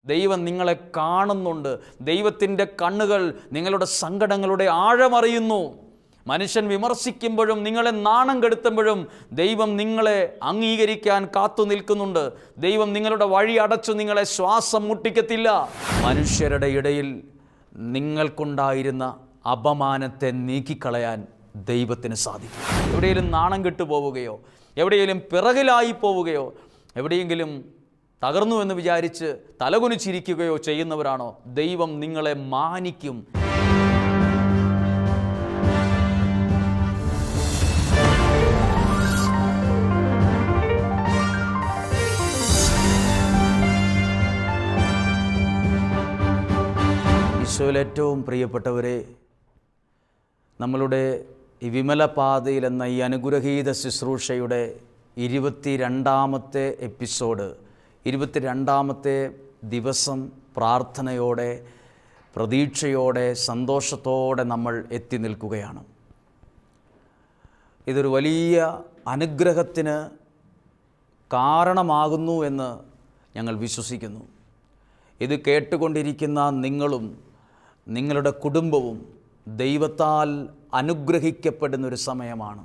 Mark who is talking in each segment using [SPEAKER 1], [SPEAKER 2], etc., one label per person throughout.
[SPEAKER 1] ദൈവം നിങ്ങളെ കാണുന്നുണ്ട്. ദൈവത്തിൻ്റെ കണ്ണുകൾ നിങ്ങളുടെ സങ്കടങ്ങളുടെ ആഴമറിയുന്നു. മനുഷ്യൻ വിമർശിക്കുമ്പോഴും നിങ്ങളെ നാണം കെടുത്തുമ്പോഴും ദൈവം നിങ്ങളെ അംഗീകരിക്കാൻ കാത്തു നിൽക്കുന്നുണ്ട്. ദൈവം നിങ്ങളുടെ വഴി അടച്ചു നിങ്ങളെ ശ്വാസം മുട്ടിക്കത്തില്ല. മനുഷ്യരുടെ ഇടയിൽ നിങ്ങൾക്കുണ്ടായിരുന്ന അപമാനത്തെ നീക്കിക്കളയാൻ ദൈവത്തിന് സാധിക്കും. എവിടെയെങ്കിലും നാണം കെട്ടു പോവുകയോ, എവിടെയെങ്കിലും പിറകിലായി പോവുകയോ, എവിടെയെങ്കിലും തകർന്നു എന്ന് വിചാരിച്ച് തലകുനിച്ചിരിക്കുകയോ ചെയ്യുന്നവരാണോ, ദൈവം നിങ്ങളെ മാനിക്കും. ഈശോയിൽ ഏറ്റവും പ്രിയപ്പെട്ടവരെ, നമ്മളുടെ ഈ വിമലപാതയിൽ എന്ന ഈ അനുഗ്രഹീത ശുശ്രൂഷയുടെ 22ാമത്തെ എപ്പിസോഡ്, 22ാമത്തെ ദിവസം പ്രാർത്ഥനയോടെ, പ്രതീക്ഷയോടെ, സന്തോഷത്തോടെ നമ്മൾ എത്തി നിൽക്കുകയാണ്. ഇതൊരു വലിയ അനുഗ്രഹത്തിന് കാരണമാകുന്നു എന്ന് ഞങ്ങൾ വിശ്വസിക്കുന്നു. ഇത് കേട്ടുകൊണ്ടിരിക്കുന്ന നിങ്ങളും നിങ്ങളുടെ കുടുംബവും ദൈവത്താൽ അനുഗ്രഹിക്കപ്പെടുന്നൊരു സമയമാണ്.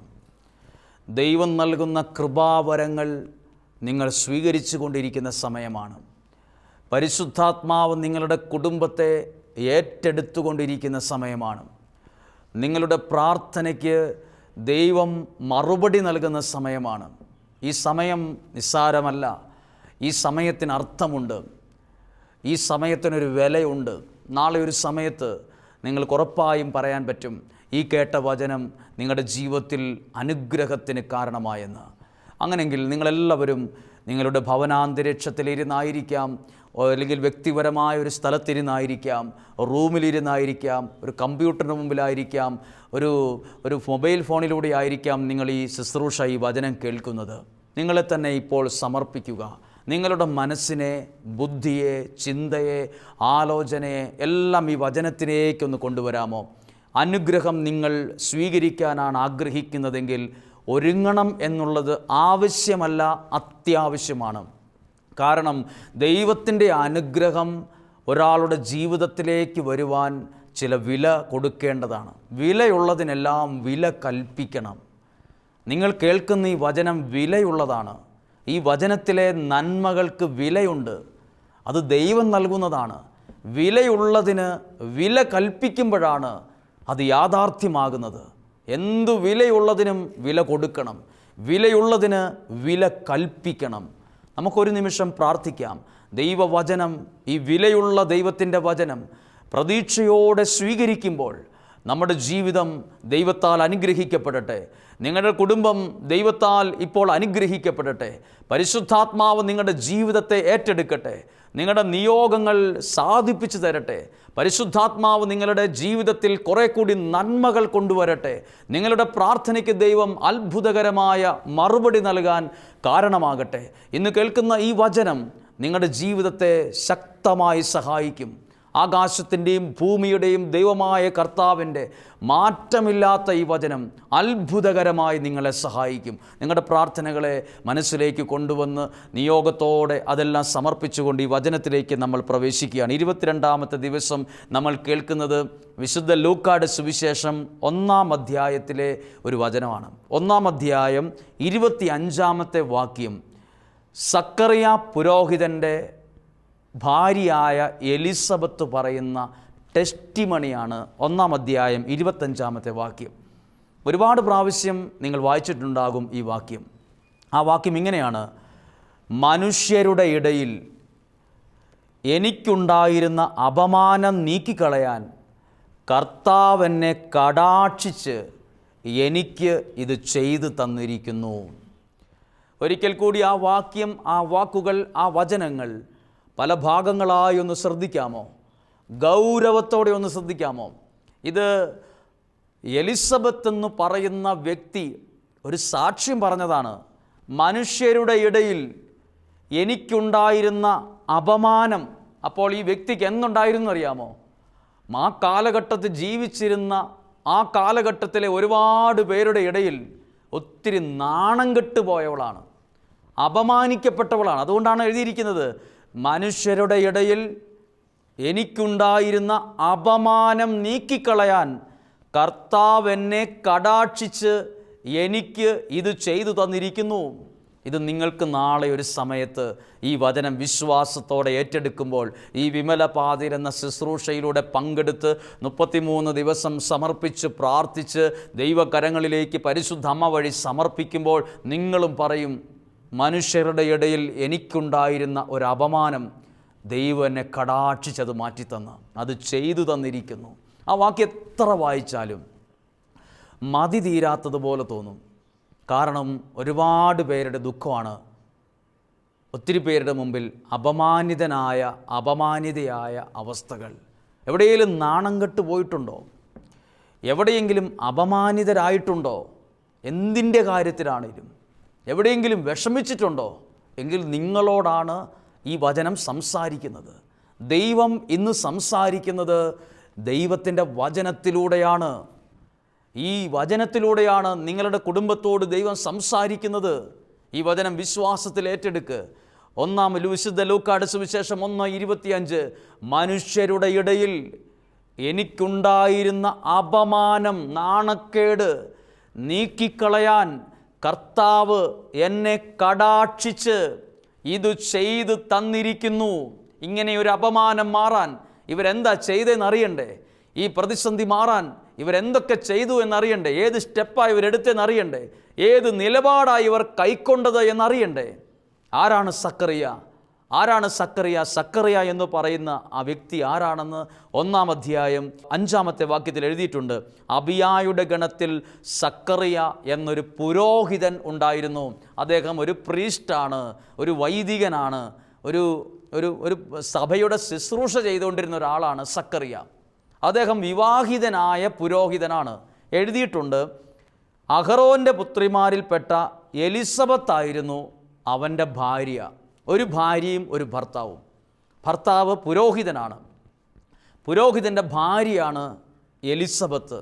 [SPEAKER 1] ദൈവം നൽകുന്ന കൃപാവരങ്ങൾ നിങ്ങൾ സ്വീകരിച്ചു കൊണ്ടിരിക്കുന്ന സമയമാണ്. പരിശുദ്ധാത്മാവ് നിങ്ങളുടെ കുടുംബത്തെ ഏറ്റെടുത്തുകൊണ്ടിരിക്കുന്ന സമയമാണ്. നിങ്ങളുടെ പ്രാർത്ഥനയ്ക്ക് ദൈവം മറുപടി നൽകുന്ന സമയമാണ്. ഈ സമയം നിസ്സാരമല്ല. ഈ സമയത്തിന് അർത്ഥമുണ്ട്. ഈ സമയത്തിനൊരു വിലയുണ്ട്. നാളെ ഒരു സമയത്ത് നിങ്ങൾക്ക് ഉറപ്പായും പറയാൻ പറ്റും, ഈ കേട്ട വചനം നിങ്ങളുടെ ജീവിതത്തിൽ അനുഗ്രഹത്തിന് കാരണമായെന്ന്. അങ്ങനെയെങ്കിൽ നിങ്ങളെല്ലാവരും നിങ്ങളുടെ ഭവനാന്തരീക്ഷത്തിലിരുന്നായിരിക്കാം, അല്ലെങ്കിൽ വ്യക്തിപരമായ ഒരു സ്ഥലത്തിരുന്നായിരിക്കാം, റൂമിലിരുന്നായിരിക്കാം, ഒരു കമ്പ്യൂട്ടറിന് മുമ്പിലായിരിക്കാം, ഒരു മൊബൈൽ ഫോണിലൂടെ ആയിരിക്കാം നിങ്ങൾ ഈ ശുശ്രൂഷ, ഈ വചനം കേൾക്കുന്നത്. നിങ്ങളെ തന്നെ ഇപ്പോൾ സമർപ്പിക്കുക. നിങ്ങളുടെ മനസ്സിനെ, ബുദ്ധിയെ, ചിന്തയെ, ആലോചനയെ എല്ലാം ഈ വചനത്തിലേക്കൊന്ന് കൊണ്ടുവരാമോ? അനുഗ്രഹം നിങ്ങൾ സ്വീകരിക്കാനാണ് ആഗ്രഹിക്കുന്നതെങ്കിൽ ഒരുങ്ങണം എന്നുള്ളത് ആവശ്യമല്ല, അത്യാവശ്യമാണ്. കാരണം ദൈവത്തിൻ്റെ അനുഗ്രഹം ഒരാളുടെ ജീവിതത്തിലേക്ക് വരുവാൻ ചില വില കൊടുക്കേണ്ടതാണ്. വിലയുള്ളതിനെല്ലാം വില കൽപ്പിക്കണം. നിങ്ങൾ കേൾക്കുന്ന ഈ വചനം വിലയുള്ളതാണ്. ഈ വചനത്തിലെ നന്മകൾക്ക് വിലയുണ്ട്. അത് ദൈവം നൽകുന്നതാണ്. വിലയുള്ളതിന് വില കൽപ്പിക്കുമ്പോഴാണ് അത് യാഥാർത്ഥ്യമാകുന്നത്. എന്തു വിലയുള്ളതിനും വില കൊടുക്കണം. വിലയുള്ളതിന് വില കൽപ്പിക്കണം. നമുക്കൊരു നിമിഷം പ്രാർത്ഥിക്കാം. ദൈവവചനം, ഈ വിലയുള്ള ദൈവത്തിൻ്റെ വചനം പ്രതീക്ഷയോടെ സ്വീകരിക്കുമ്പോൾ നമ്മുടെ ജീവിതം ദൈവത്താൽ അനുഗ്രഹിക്കപ്പെടട്ടെ. നിങ്ങളുടെ കുടുംബം ദൈവത്താൽ ഇപ്പോൾ അനുഗ്രഹിക്കപ്പെടട്ടെ. പരിശുദ്ധാത്മാവ് നിങ്ങളുടെ ജീവിതത്തെ ഏറ്റെടുക്കട്ടെ. നിങ്ങളുടെ നിയോഗങ്ങൾ സാധിപ്പിച്ചു തരട്ടെ. പരിശുദ്ധാത്മാവ് നിങ്ങളുടെ ജീവിതത്തിൽ കുറെ കൂടി നന്മകൾ കൊണ്ടുവരട്ടെ. നിങ്ങളുടെ പ്രാർത്ഥനയ്ക്ക് ദൈവം അത്ഭുതകരമായ മറുപടി നൽകാൻ കാരണമാകട്ടെ. ഇന്ന് കേൾക്കുന്ന ഈ വചനം നിങ്ങളുടെ ജീവിതത്തെ ശക്തമായി സഹായിക്കും. ആകാശത്തിൻ്റെയും ഭൂമിയുടെയും ദൈവമായ കർത്താവിൻ്റെ മാറ്റമില്ലാത്ത ഈ വചനം അത്ഭുതകരമായി നിങ്ങളെ സഹായിക്കും. നിങ്ങളുടെ പ്രാർത്ഥനകളെ മനസ്സിലേക്ക് കൊണ്ടുവന്ന് നിയോഗത്തോടെ അതെല്ലാം സമർപ്പിച്ചുകൊണ്ട് ഈ വചനത്തിലേക്ക് നമ്മൾ പ്രവേശിക്കുകയാണ്. 22ാമത്തെ ദിവസം നമ്മൾ കേൾക്കുന്നത് വിശുദ്ധ ലൂക്കായുടെ സുവിശേഷം 1-ാം അധ്യായത്തിലെ ഒരു വചനമാണ്. 1-ാം അധ്യായം 25ാമത്തെ വാക്യം. സക്കറിയ പുരോഹിതൻ്റെ ഭാര്യയായ എലിസബത്ത് പറയുന്ന ടെസ്റ്റിമണിയാണ് 1-ാം അധ്യായം 25ാമത്തെ വാക്യം. ഒരുപാട് പ്രാവശ്യം നിങ്ങൾ വായിച്ചിട്ടുണ്ടാകും ഈ വാക്യം. ആ വാക്യം ഇങ്ങനെയാണ്: മനുഷ്യരുടെ ഇടയിൽ എനിക്കുണ്ടായിരുന്ന അപമാനം നീക്കിക്കളയാൻ കർത്താവ് എന്നെ കടാക്ഷിച്ച് എനിക്ക് ഇത് ചെയ്തു തന്നിരിക്കുന്നു. ഒരിക്കൽ കൂടി ആ വാക്യം, ആ വാക്കുകൾ, ആ വചനങ്ങൾ പല ഭാഗങ്ങളായി ഒന്ന് ശ്രദ്ധിക്കാമോ? ഗൗരവത്തോടെ ഒന്ന് ശ്രദ്ധിക്കാമോ? ഇത് എലിസബത്ത് എന്ന് പറയുന്ന വ്യക്തി ഒരു സാക്ഷ്യം പറഞ്ഞതാണ്. മനുഷ്യരുടെ ഇടയിൽ എനിക്കുണ്ടായിരുന്ന അപമാനം. അപ്പോൾ ഈ വ്യക്തിക്ക് എന്തുണ്ടായിരുന്നു അറിയാമോ? ആ കാലഘട്ടത്തിൽ ജീവിച്ചിരുന്ന, ആ കാലഘട്ടത്തിലെ ഒരുപാട് പേരുടെ ഇടയിൽ ഒത്തിരി നാണം കെട്ടുപോയവളാണ്, അപമാനിക്കപ്പെട്ടവളാണ്. അതുകൊണ്ടാണ് എഴുതിയിരിക്കുന്നത്, മനുഷ്യരുടെ ഇടയിൽ എനിക്കുണ്ടായിരുന്ന അപമാനം നീക്കിക്കളയാൻ കർത്താവ് എന്നെ കടാക്ഷിച്ച് എനിക്ക് ഇത് ചെയ്തു തന്നിരിക്കുന്നു. ഇത് നിങ്ങൾക്ക് നാളെ ഒരു സമയത്ത് ഈ വചനം വിശ്വാസത്തോടെ ഏറ്റെടുക്കുമ്പോൾ, ഈ വിമല പാതിർ എന്ന ശുശ്രൂഷയിലൂടെ പങ്കെടുത്ത് 33 ദിവസം സമർപ്പിച്ച് പ്രാർത്ഥിച്ച് ദൈവകരങ്ങളിലേക്ക് പരിശുദ്ധ അമ്മ വഴി സമർപ്പിക്കുമ്പോൾ നിങ്ങളും പറയും, മനുഷ്യരുടെ ഇടയിൽ എനിക്കുണ്ടായിരുന്ന ഒരു അപമാനം ദൈവം എന്നെ കടാക്ഷിച്ചത് മാറ്റിത്തന്ന്, അത് ചെയ്തു തന്നിരിക്കുന്നു. ആ വാക്യം എത്ര വായിച്ചാലും മതി തീരാത്തതുപോലെ തോന്നും. കാരണം ഒരുപാട് പേരുടെ ദുഃഖമാണ്. ഒത്തിരി പേരുടെ മുമ്പിൽ അപമാനിതയായ അവസ്ഥകൾ. എവിടെയെങ്കിലും നാണം കെട്ട് പോയിട്ടുണ്ടോ? എവിടെയെങ്കിലും അപമാനിതരായിട്ടുണ്ടോ? എന്തിൻ്റെ കാര്യത്തിലാണെങ്കിലും എവിടെയെങ്കിലും വിഷമിച്ചിട്ടുണ്ടോ? എങ്കിൽ നിങ്ങളോടാണ് ഈ വചനം സംസാരിക്കുന്നത്. ദൈവം ഇന്ന് സംസാരിക്കുന്നത് ദൈവത്തിൻ്റെ വചനത്തിലൂടെയാണ്. ഈ വചനത്തിലൂടെയാണ് നിങ്ങളുടെ കുടുംബത്തോട് ദൈവം സംസാരിക്കുന്നത്. ഈ വചനം വിശ്വാസത്തിൽ ഏറ്റെടുക്ക്. വിശുദ്ധ ലൂക്കായുടെ സുവിശേഷം 1:25, മനുഷ്യരുടെ ഇടയിൽ എനിക്കുണ്ടായിരുന്ന അപമാനം, നാണക്കേട് നീക്കിക്കളയാൻ കർത്താവ് എന്നെ കടാക്ഷിച്ച് ഇത് ചെയ്ത് തന്നിരിക്കുന്നു. ഇങ്ങനെ ഒരു അപമാനം മാറാൻ ഇവരെന്താ ചെയ്തതെന്നറിയണ്ടേ? ഈ പ്രതിസന്ധി മാറാൻ ഇവരെന്തൊക്കെ ചെയ്തു എന്നറിയണ്ടേ? ഏത് സ്റ്റെപ്പായി ഇവരെടുത്തെന്നറിയണ്ടേ? ഏത് നിലപാടായി ഇവർ കൈക്കൊണ്ടത് എന്നറിയണ്ടേ? ആരാണ് സക്കറിയ? സക്കറിയ എന്ന് പറയുന്ന ആ വ്യക്തി ആരാണെന്ന് 1-ാം അധ്യായം 5-ാമത്തെ വാക്യത്തിൽ എഴുതിയിട്ടുണ്ട്. അബിയായുടെ ഗണത്തിൽ സക്കറിയ എന്നൊരു പുരോഹിതൻ ഉണ്ടായിരുന്നു. അദ്ദേഹം ഒരു പ്രീസ്റ്റാണ്, ഒരു വൈദികനാണ്, ഒരു സഭയുടെ ശുശ്രൂഷ ചെയ്തുകൊണ്ടിരുന്ന ഒരാളാണ് സക്കറിയ. അദ്ദേഹം വിവാഹിതനായ പുരോഹിതനാണ്. എഴുതിയിട്ടുണ്ട്, അഹറോൻ്റെ പുത്രിമാരിൽപ്പെട്ട എലിസബത്തായിരുന്നു അവൻ്റെ ഭാര്യ. ഒരു ഭാര്യയും ഒരു ഭർത്താവും. ഭർത്താവ് പുരോഹിതനാണ്, പുരോഹിതൻ്റെ ഭാര്യയാണ് എലിസബത്ത്.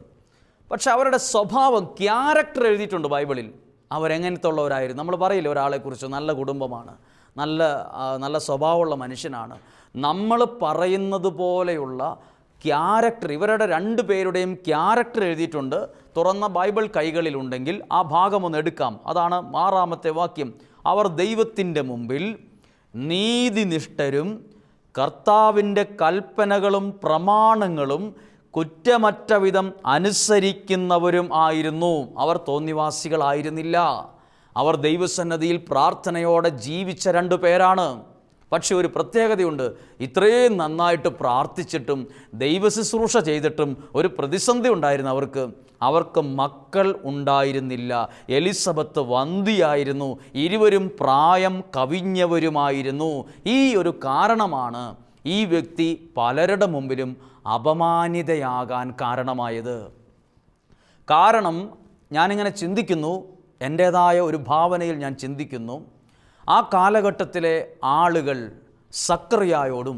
[SPEAKER 1] പക്ഷെ അവരുടെ സ്വഭാവം, ക്യാരക്ടർ എഴുതിയിട്ടുണ്ട് ബൈബിളിൽ. അവരെങ്ങനത്തെ ഉള്ളവരായിരുന്നു? നമ്മൾ പറയില്ല ഒരാളെക്കുറിച്ച് നല്ല കുടുംബമാണ്, നല്ല സ്വഭാവമുള്ള മനുഷ്യനാണ്. നമ്മൾ പറയുന്നത് പോലെയുള്ള ക്യാരക്ടർ, ഇവരുടെ 2 പേരുടെയും ക്യാരക്ടർ എഴുതിയിട്ടുണ്ട്. തുറന്ന ബൈബിൾ കൈകളിലുണ്ടെങ്കിൽ ആ ഭാഗം ഒന്ന് എടുക്കാം. അതാണ് 6-ാമത്തെ വാക്യം. അവർ ദൈവത്തിൻ്റെ മുമ്പിൽ നീതിനിഷ്ഠരും കർത്താവിൻ്റെ കൽപ്പനകളും പ്രമാണങ്ങളും കുറ്റമറ്റ വിധം അനുസരിക്കുന്നവരും ആയിരുന്നു. അവർ തോന്നിവാസികളായിരുന്നില്ല. അവർ ദൈവസന്നിധിയിൽ പ്രാർത്ഥനയോടെ ജീവിച്ച 2 പേരാണ്. പക്ഷെ ഒരു പ്രത്യേകതയുണ്ട്. ഇത്രയും നന്നായിട്ട് പ്രാർത്ഥിച്ചിട്ടും ദൈവശുശ്രൂഷ ചെയ്തിട്ടും ഒരു പ്രതിസന്ധി ഉണ്ടായിരുന്നു അവർക്ക് മക്കൾ ഉണ്ടായിരുന്നില്ല. എലിസബത്ത് വന്ധ്യയായിരുന്നു. ഇരുവരും പ്രായം കവിഞ്ഞവരുമായിരുന്നു. ഈ ഒരു കാരണമാണ് ഈ വ്യക്തി പലരുടെ മുമ്പിലും അപമാനിതയാകാൻ കാരണമായത്. കാരണം ഞാനിങ്ങനെ ചിന്തിക്കുന്നു, എൻ്റേതായ ഒരു ഭാവനയിൽ ഞാൻ ചിന്തിക്കുന്നു, ആ കാലഘട്ടത്തിലെ ആളുകൾ സക്കറിയായോടും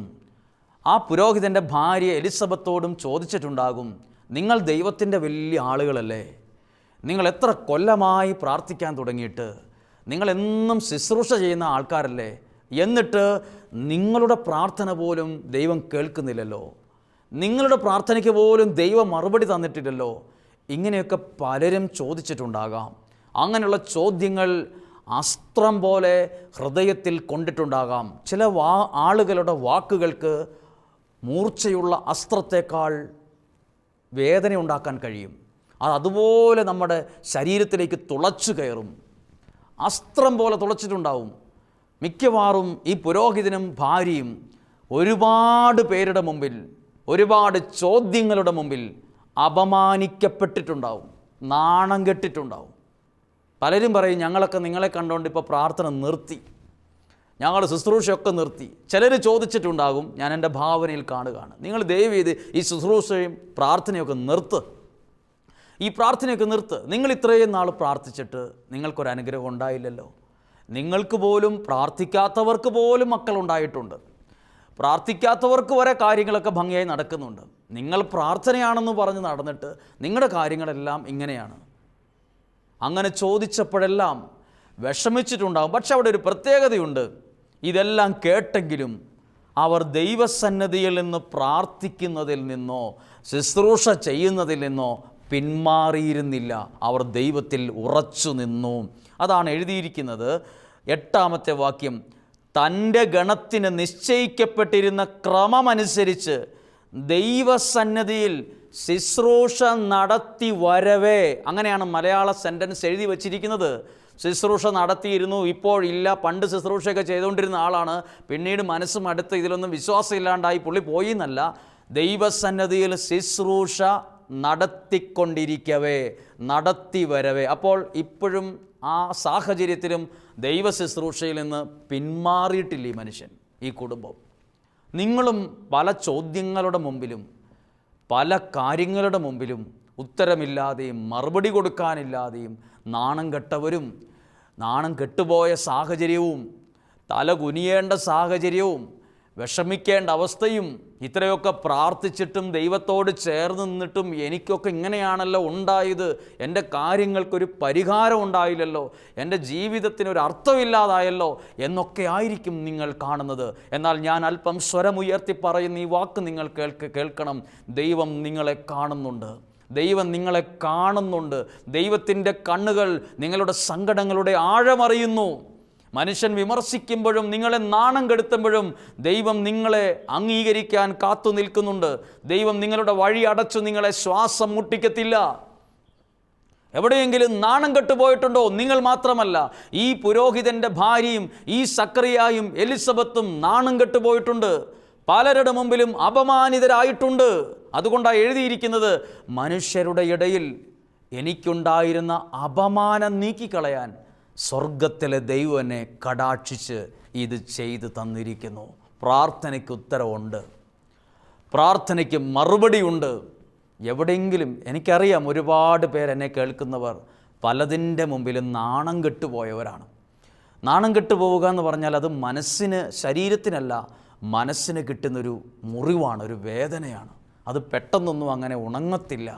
[SPEAKER 1] ആ പുരോഹിതൻ്റെ ഭാര്യ എലിസബത്തോടും ചോദിച്ചിട്ടുണ്ടാകും, നിങ്ങൾ ദൈവത്തിൻ്റെ വലിയ ആളുകളല്ലേ, നിങ്ങൾ എത്ര കൊല്ലമായി പ്രാർത്ഥിക്കാൻ തുടങ്ങിയിട്ട്, നിങ്ങളെന്നും ശുശ്രൂഷ ചെയ്യുന്ന ആൾക്കാരല്ലേ, എന്നിട്ട് നിങ്ങളുടെ പ്രാർത്ഥന പോലും ദൈവം കേൾക്കുന്നില്ലല്ലോ, നിങ്ങളുടെ പ്രാർത്ഥനയ്ക്ക് പോലും ദൈവം മറുപടി തന്നിട്ടില്ലല്ലോ. ഇങ്ങനെയൊക്കെ പലരും ചോദിച്ചിട്ടുണ്ടാകാം. അങ്ങനെയുള്ള ചോദ്യങ്ങൾ അസ്ത്രം പോലെ ഹൃദയത്തിൽ കൊണ്ടിട്ടുണ്ടാകാം. ചില ആളുകളുടെ വാക്കുകൾക്ക് മൂർച്ചയുള്ള അസ്ത്രത്തേക്കാൾ വേദന ഉണ്ടാക്കാൻ കഴിയും. അതുപോലെ നമ്മുടെ ശരീരത്തിലേക്ക് തുളച്ചു കയറും. അസ്ത്രം പോലെ തുളച്ചിട്ടുണ്ടാവും. മിക്കവാറും ഈ പുരോഹിതനും ഭാര്യയും ഒരുപാട് പേരുടെ മുമ്പിൽ, ഒരുപാട് ചോദ്യങ്ങളുടെ മുമ്പിൽ അപമാനിക്കപ്പെട്ടിട്ടുണ്ടാവും, നാണം കെട്ടിട്ടുണ്ടാവും. പലരും പറയും, ഞങ്ങളൊക്കെ നിങ്ങളെ കണ്ടുകൊണ്ട് ഇപ്പോൾ പ്രാർത്ഥന നിർത്തി, ഞങ്ങൾ ശുശ്രൂഷയൊക്കെ നിർത്തി. ചിലർ ചോദിച്ചിട്ടുണ്ടാകും, ഞാൻ എൻ്റെ ഭാവനയിൽ കാണുകയാണ്, നിങ്ങൾ ദയവ് ചെയ്ത് ഈ ശുശ്രൂഷയും പ്രാർത്ഥനയൊക്കെ നിർത്ത്, ഈ പ്രാർത്ഥനയൊക്കെ നിർത്ത്. നിങ്ങൾ ഇത്രയും നാൾ പ്രാർത്ഥിച്ചിട്ട് നിങ്ങൾക്കൊരനുഗ്രഹം ഉണ്ടായില്ലല്ലോ. നിങ്ങൾക്ക് പോലും, പ്രാർത്ഥിക്കാത്തവർക്ക് പോലും മക്കളുണ്ടായിട്ടുണ്ട്. പ്രാർത്ഥിക്കാത്തവർക്ക് വരെ കാര്യങ്ങളൊക്കെ ഭംഗിയായി നടക്കുന്നുണ്ട്. നിങ്ങൾ പ്രാർത്ഥനയാണെന്ന് പറഞ്ഞ് നടന്നിട്ട് നിങ്ങളുടെ കാര്യങ്ങളെല്ലാം ഇങ്ങനെയാണ്. അങ്ങനെ ചോദിച്ചപ്പോഴെല്ലാം വിഷമിച്ചിട്ടുണ്ടാകും. പക്ഷെ അവിടെ ഒരു പ്രത്യേകതയുണ്ട്. ഇതെല്ലാം കേട്ടെങ്കിലും അവർ ദൈവസന്നിധിയിൽ നിന്ന് പ്രാർത്ഥിക്കുന്നതിൽ നിന്നോ ശുശ്രൂഷ ചെയ്യുന്നതിൽ നിന്നോ പിന്മാറിയിരുന്നില്ല. അവർ ദൈവത്തിൽ ഉറച്ചു നിന്നു. അതാണ് എഴുതിയിരിക്കുന്നത്. 8-ാമത്തെ വാക്യം, തൻ്റെ ഗണത്തിന് നിശ്ചയിക്കപ്പെട്ടിരുന്ന ക്രമമനുസരിച്ച് ദൈവസന്നിധിയിൽ ശുശ്രൂഷ നടത്തി വരവേ. അങ്ങനെയാണ് മലയാള സെൻറ്റൻസ് എഴുതി വച്ചിരിക്കുന്നത്. ശുശ്രൂഷ നടത്തിയിരുന്നു, ഇപ്പോഴില്ല. പണ്ട് ശുശ്രൂഷയൊക്കെ ചെയ്തുകൊണ്ടിരുന്ന ആളാണ്, പിന്നീട് മനസ്സും അടുത്ത് ഇതിലൊന്നും വിശ്വാസം ഇല്ലാണ്ടായി പുള്ളി പോയി എന്നല്ല. ദൈവസന്നിധിയിൽ ശുശ്രൂഷ നടത്തിക്കൊണ്ടിരിക്കവേ, നടത്തി വരവേ. അപ്പോൾ ഇപ്പോഴും ആ സാഹചര്യത്തിലും ദൈവ ശുശ്രൂഷയിൽ നിന്ന് പിന്മാറിയിട്ടില്ല ഈ മനുഷ്യൻ, ഈ കുടുംബം. നിങ്ങളും പല ചോദ്യങ്ങളുടെ മുമ്പിലും പല കാര്യങ്ങളുടെ മുമ്പിലും ഉത്തരമില്ലാതെയും മറുപടി കൊടുക്കാനില്ലാതെയും നാണം കെട്ടവരും നാണം കെട്ടുപോയ സാഹചര്യവും തല കുനിയേണ്ട സാഹചര്യവും വിഷമിക്കേണ്ട അവസ്ഥയും ഇത്രയൊക്കെ പ്രാർത്ഥിച്ചിട്ടും ദൈവത്തോട് ചേർന്ന് നിന്നിട്ടും എനിക്കൊക്കെ ഇങ്ങനെയാണല്ലോ ഉണ്ടായത്, എൻ്റെ കാര്യങ്ങൾക്കൊരു പരിഹാരം ഉണ്ടായില്ലല്ലോ, എൻ്റെ ജീവിതത്തിനൊരു അർത്ഥമില്ലാതായല്ലോ എന്നൊക്കെ ആയിരിക്കും നിങ്ങൾ കാണുന്നത്. എന്നാൽ ഞാൻ അല്പം സ്വരമുയർത്തി പറയുന്ന ഈ വാക്ക് നിങ്ങൾ കേൾക്കണം. ദൈവം നിങ്ങളെ കാണുന്നുണ്ട്. ദൈവം നിങ്ങളെ കാണുന്നുണ്ട്. ദൈവത്തിൻ്റെ കണ്ണുകൾ നിങ്ങളുടെ സങ്കടങ്ങളുടെ ആഴമറിയുന്നു. മനുഷ്യൻ വിമർശിക്കുമ്പോഴും നിങ്ങളെ നാണം കെടുത്തുമ്പോഴും ദൈവം നിങ്ങളെ അംഗീകരിക്കാൻ കാത്തു നിൽക്കുന്നുണ്ട്. ദൈവം നിങ്ങളുടെ വഴി അടച്ചു നിങ്ങളെ ശ്വാസം മുട്ടിക്കത്തില്ല. എവിടെയെങ്കിലും നാണം കെട്ടുപോയിട്ടുണ്ടോ? നിങ്ങൾ മാത്രമല്ല, ഈ പുരോഹിതൻ്റെ ഭാര്യയും ഈ സക്കറിയായും എലിസബത്തും നാണം കെട്ടുപോയിട്ടുണ്ട്. പലരുടെ മുമ്പിലും അപമാനിതരായിട്ടുണ്ട്. അതുകൊണ്ടാണ് എഴുതിയിരിക്കുന്നത്, മനുഷ്യരുടെ ഇടയിൽ എനിക്കുണ്ടായിരുന്ന അപമാനം നീക്കിക്കളയാൻ സ്വർഗത്തിലെ ദൈവം എന്നെ കടാക്ഷിച്ച് ഇത് ചെയ്തു തന്നിരിക്കുന്നു. പ്രാർത്ഥനയ്ക്ക് ഉത്തരവുണ്ട്, പ്രാർത്ഥനയ്ക്ക് മറുപടിയുണ്ട്. എവിടെയെങ്കിലും എനിക്കറിയാം ഒരുപാട് പേരെന്നെ കേൾക്കുന്നവർ പലതിൻ്റെ മുമ്പിലും നാണം കെട്ടുപോയവരാണ്. നാണം കെട്ടുപോവുക എന്ന് പറഞ്ഞാൽ അത് മനസ്സിന്, ശരീരത്തിനല്ല, മനസ്സിന് കിട്ടുന്നൊരു മുറിവാണ്, ഒരു വേദനയാണ്. അത് പെട്ടെന്നൊന്നും അങ്ങനെ ഉണങ്ങത്തില്ല.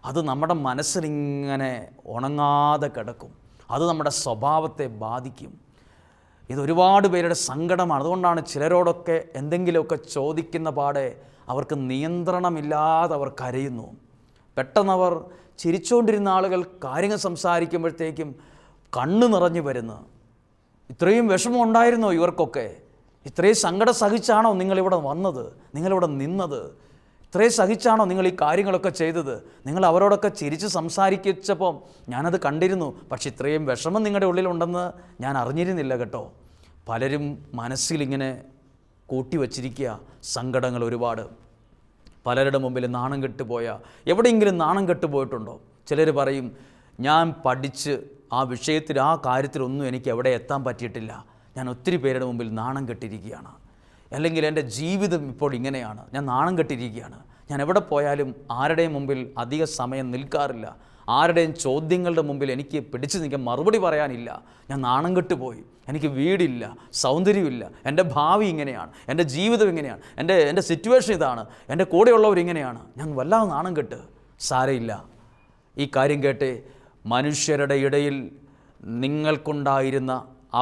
[SPEAKER 1] അത് നമ്മുടെ മനസ്സിലിങ്ങനെ ഉണങ്ങാതെ കിടക്കും. അത് നമ്മുടെ സ്വഭാവത്തെ ബാധിക്കും. ഇതൊരുപാട് പേരുടെ സങ്കടമാണ്. അതുകൊണ്ടാണ് ചിലരോടൊക്കെ എന്തെങ്കിലുമൊക്കെ ചോദിക്കുന്ന പാടെ അവർക്ക് നിയന്ത്രണമില്ലാതെ അവർ കരയുന്നു. പെട്ടെന്നവർ ചിരിച്ചുകൊണ്ടിരുന്ന ആളുകൾ കാര്യങ്ങൾ സംസാരിക്കുമ്പോഴത്തേക്കും കണ്ണ് നിറഞ്ഞു വരുന്നു. ഇത്രയും വിഷമം ഉണ്ടായിരുന്നോ ഇവർക്കൊക്കെ? ഇത്രയും സങ്കടം സഹിച്ചാണോ നിങ്ങളിവിടെ വന്നത്, നിങ്ങളിവിടെ നിന്നത്? ഇത്രയും സഹിച്ചാണോ നിങ്ങൾ ഈ കാര്യങ്ങളൊക്കെ ചെയ്തത്? നിങ്ങൾ അവരോടൊക്കെ ചിരിച്ച് സംസാരിച്ചപ്പോൾ ഞാനത് കണ്ടിരുന്നു. പക്ഷെ ഇത്രയും വിഷമം നിങ്ങളുടെ ഉള്ളിലുണ്ടെന്ന് ഞാൻ അറിഞ്ഞിരുന്നില്ല കേട്ടോ. പലരും മനസ്സിലിങ്ങനെ കൂട്ടിവച്ചിരിക്കുക സങ്കടങ്ങൾ ഒരുപാട്. പലരുടെ മുമ്പിൽ നാണം കെട്ടുപോയ, എവിടെയെങ്കിലും നാണം കെട്ടുപോയിട്ടുണ്ടോ? ചിലർ പറയും, ഞാൻ പഠിച്ച് ആ വിഷയത്തിൽ ആ കാര്യത്തിലൊന്നും എനിക്ക് എവിടെ എത്താൻ പറ്റിയിട്ടില്ല, ഞാൻ ഒത്തിരി പേരുടെ മുമ്പിൽ നാണം കെട്ടിരിക്കുകയാണ്. അല്ലെങ്കിൽ എൻ്റെ ജീവിതം ഇപ്പോൾ ഇങ്ങനെയാണ്, ഞാൻ നാണം കെട്ടിരിക്കുകയാണ്. ഞാൻ എവിടെ പോയാലും ആരുടെയും മുമ്പിൽ അധിക സമയം നിൽക്കാറില്ല. ആരുടെയും ചോദ്യങ്ങളുടെ മുമ്പിൽ എനിക്ക് പിടിച്ചു നിൽക്കാൻ മറുപടി പറയാനില്ല. ഞാൻ നാണം കെട്ടുപോയി. എനിക്ക് വീടില്ല, സൗന്ദര്യമില്ല, എൻ്റെ ഭാവി ഇങ്ങനെയാണ്, എൻ്റെ ജീവിതം ഇങ്ങനെയാണ്, എൻ്റെ സിറ്റുവേഷൻ ഇതാണ്, എൻ്റെ കൂടെയുള്ളവരിങ്ങനെയാണ്, ഞാൻ വല്ലാതെ നാണം കെട്ട്. സാരയില്ല, ഈ കാര്യം കേട്ട് മനുഷ്യരുടെ ഇടയിൽ നിങ്ങൾക്കുണ്ടായിരുന്ന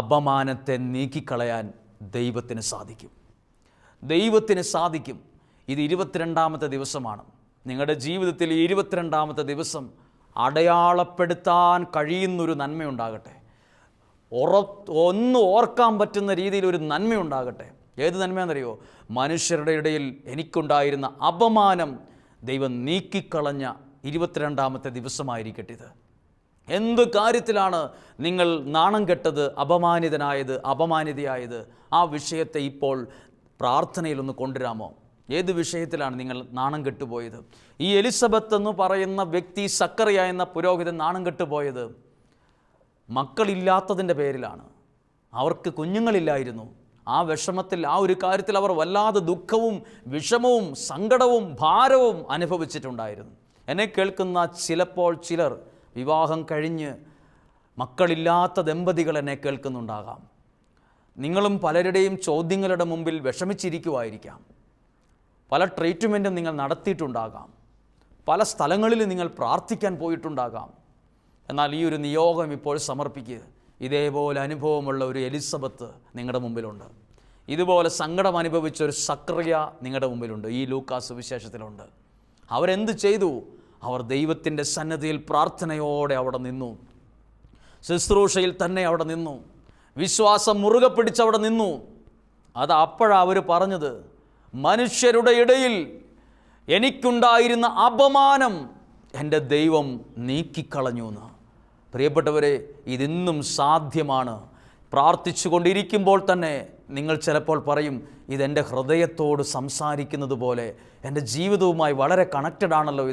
[SPEAKER 1] അപമാനത്തെ നീക്കിക്കളയാൻ ദൈവത്തിന് സാധിക്കും. ദൈവത്തിന് സാധിക്കും. ഇത് 22-ാമത്തെ ദിവസമാണ്. നിങ്ങളുടെ ജീവിതത്തിൽ ഈ 22-ാമത്തെ ദിവസം അടയാളപ്പെടുത്താൻ കഴിയുന്നൊരു നന്മയുണ്ടാകട്ടെ. ഒന്ന് ഓർക്കാൻ പറ്റുന്ന രീതിയിൽ ഒരു നന്മയുണ്ടാകട്ടെ. ഏത് നന്മയാണെന്നറിയോ? മനുഷ്യരുടെ ഇടയിൽ എനിക്കുണ്ടായിരുന്ന അപമാനം ദൈവം നീക്കിക്കളഞ്ഞ 22-ാമത്തെ ദിവസമായിരിക്കട്ടെ ഇത്. എന്ത് കാര്യത്തിലാണ് നിങ്ങൾ നാണം കെട്ടത്, അപമാനിതനായത്, അപമാനിതയായത്? ആ വിഷയത്തെ ഇപ്പോൾ പ്രാർത്ഥനയിലൊന്ന് കൊണ്ടുവരാമോ? ഏത് വിഷയത്തിലാണ് നിങ്ങൾ നാണം കെട്ടുപോയത്? ഈ എലിസബത്ത് എന്ന് പറയുന്ന വ്യക്തി, സക്കറിയ എന്ന പുരോഹിതൻ നാണം കെട്ടുപോയത് മക്കളില്ലാത്തതിൻ്റെ പേരിലാണ്. അവർക്ക് കുഞ്ഞുങ്ങളില്ലായിരുന്നു. ആ വിഷമത്തിൽ, ആ ഒരു കാര്യത്തിൽ അവർ വല്ലാതെ ദുഃഖവും വിഷമവും സങ്കടവും ഭാരവും അനുഭവിച്ചിട്ടുണ്ടായിരുന്നു. എന്നെ കേൾക്കുന്ന ചിലപ്പോൾ ചിലർ വിവാഹം കഴിഞ്ഞ് മക്കളില്ലാത്ത ദമ്പതികൾ എന്നെ കേൾക്കുന്നുണ്ടാകാം. നിങ്ങളും പലരുടെയും ചോദ്യങ്ങളുടെ മുമ്പിൽ വിഷമിച്ചിരിക്കുമായിരിക്കാം. പല ട്രീറ്റ്മെൻറ്റും നിങ്ങൾ നടത്തിയിട്ടുണ്ടാകാം. പല സ്ഥലങ്ങളിൽ നിങ്ങൾ പ്രാർത്ഥിക്കാൻ പോയിട്ടുണ്ടാകാം. എന്നാൽ ഈ ഒരു നിയോഗം ഇപ്പോൾ സമർപ്പിക്കുക. ഇതേപോലെ അനുഭവമുള്ള ഒരു എലിസബത്ത് നിങ്ങളുടെ മുമ്പിലുണ്ട്. ഇതുപോലെ സങ്കടം അനുഭവിച്ച ഒരു സക്രിയ നിങ്ങളുടെ മുമ്പിലുണ്ട്, ഈ ലൂക്കാസ് സുവിശേഷത്തിലുണ്ട്. അവരെന്ത് ചെയ്തു? അവർ ദൈവത്തിൻ്റെ സന്നിധിയിൽ പ്രാർത്ഥനയോടെ അവിടെ നിന്നു, ശുശ്രൂഷയിൽ തന്നെ അവിടെ നിന്നു, വിശ്വാസം മുറുകെ പിടിച്ചവിടെ നിന്നു. അത് അപ്പോഴാണ് അവർ പറഞ്ഞത്, മനുഷ്യരുടെ ഇടയിൽ എനിക്കുണ്ടായിരുന്ന അപമാനം എൻ്റെ ദൈവം നീക്കിക്കളഞ്ഞു എന്ന്. പ്രിയപ്പെട്ടവരെ, ഇതിന്നും സാധ്യമാണ്. പ്രാർത്ഥിച്ചു കൊണ്ടിരിക്കുമ്പോൾ തന്നെ നിങ്ങൾ ചിലപ്പോൾ പറയും, ഇതെൻ്റെ ഹൃദയത്തോട് സംസാരിക്കുന്നത് പോലെ, എൻ്റെ ജീവിതവുമായി വളരെ കണക്റ്റഡ് ആണല്ലോ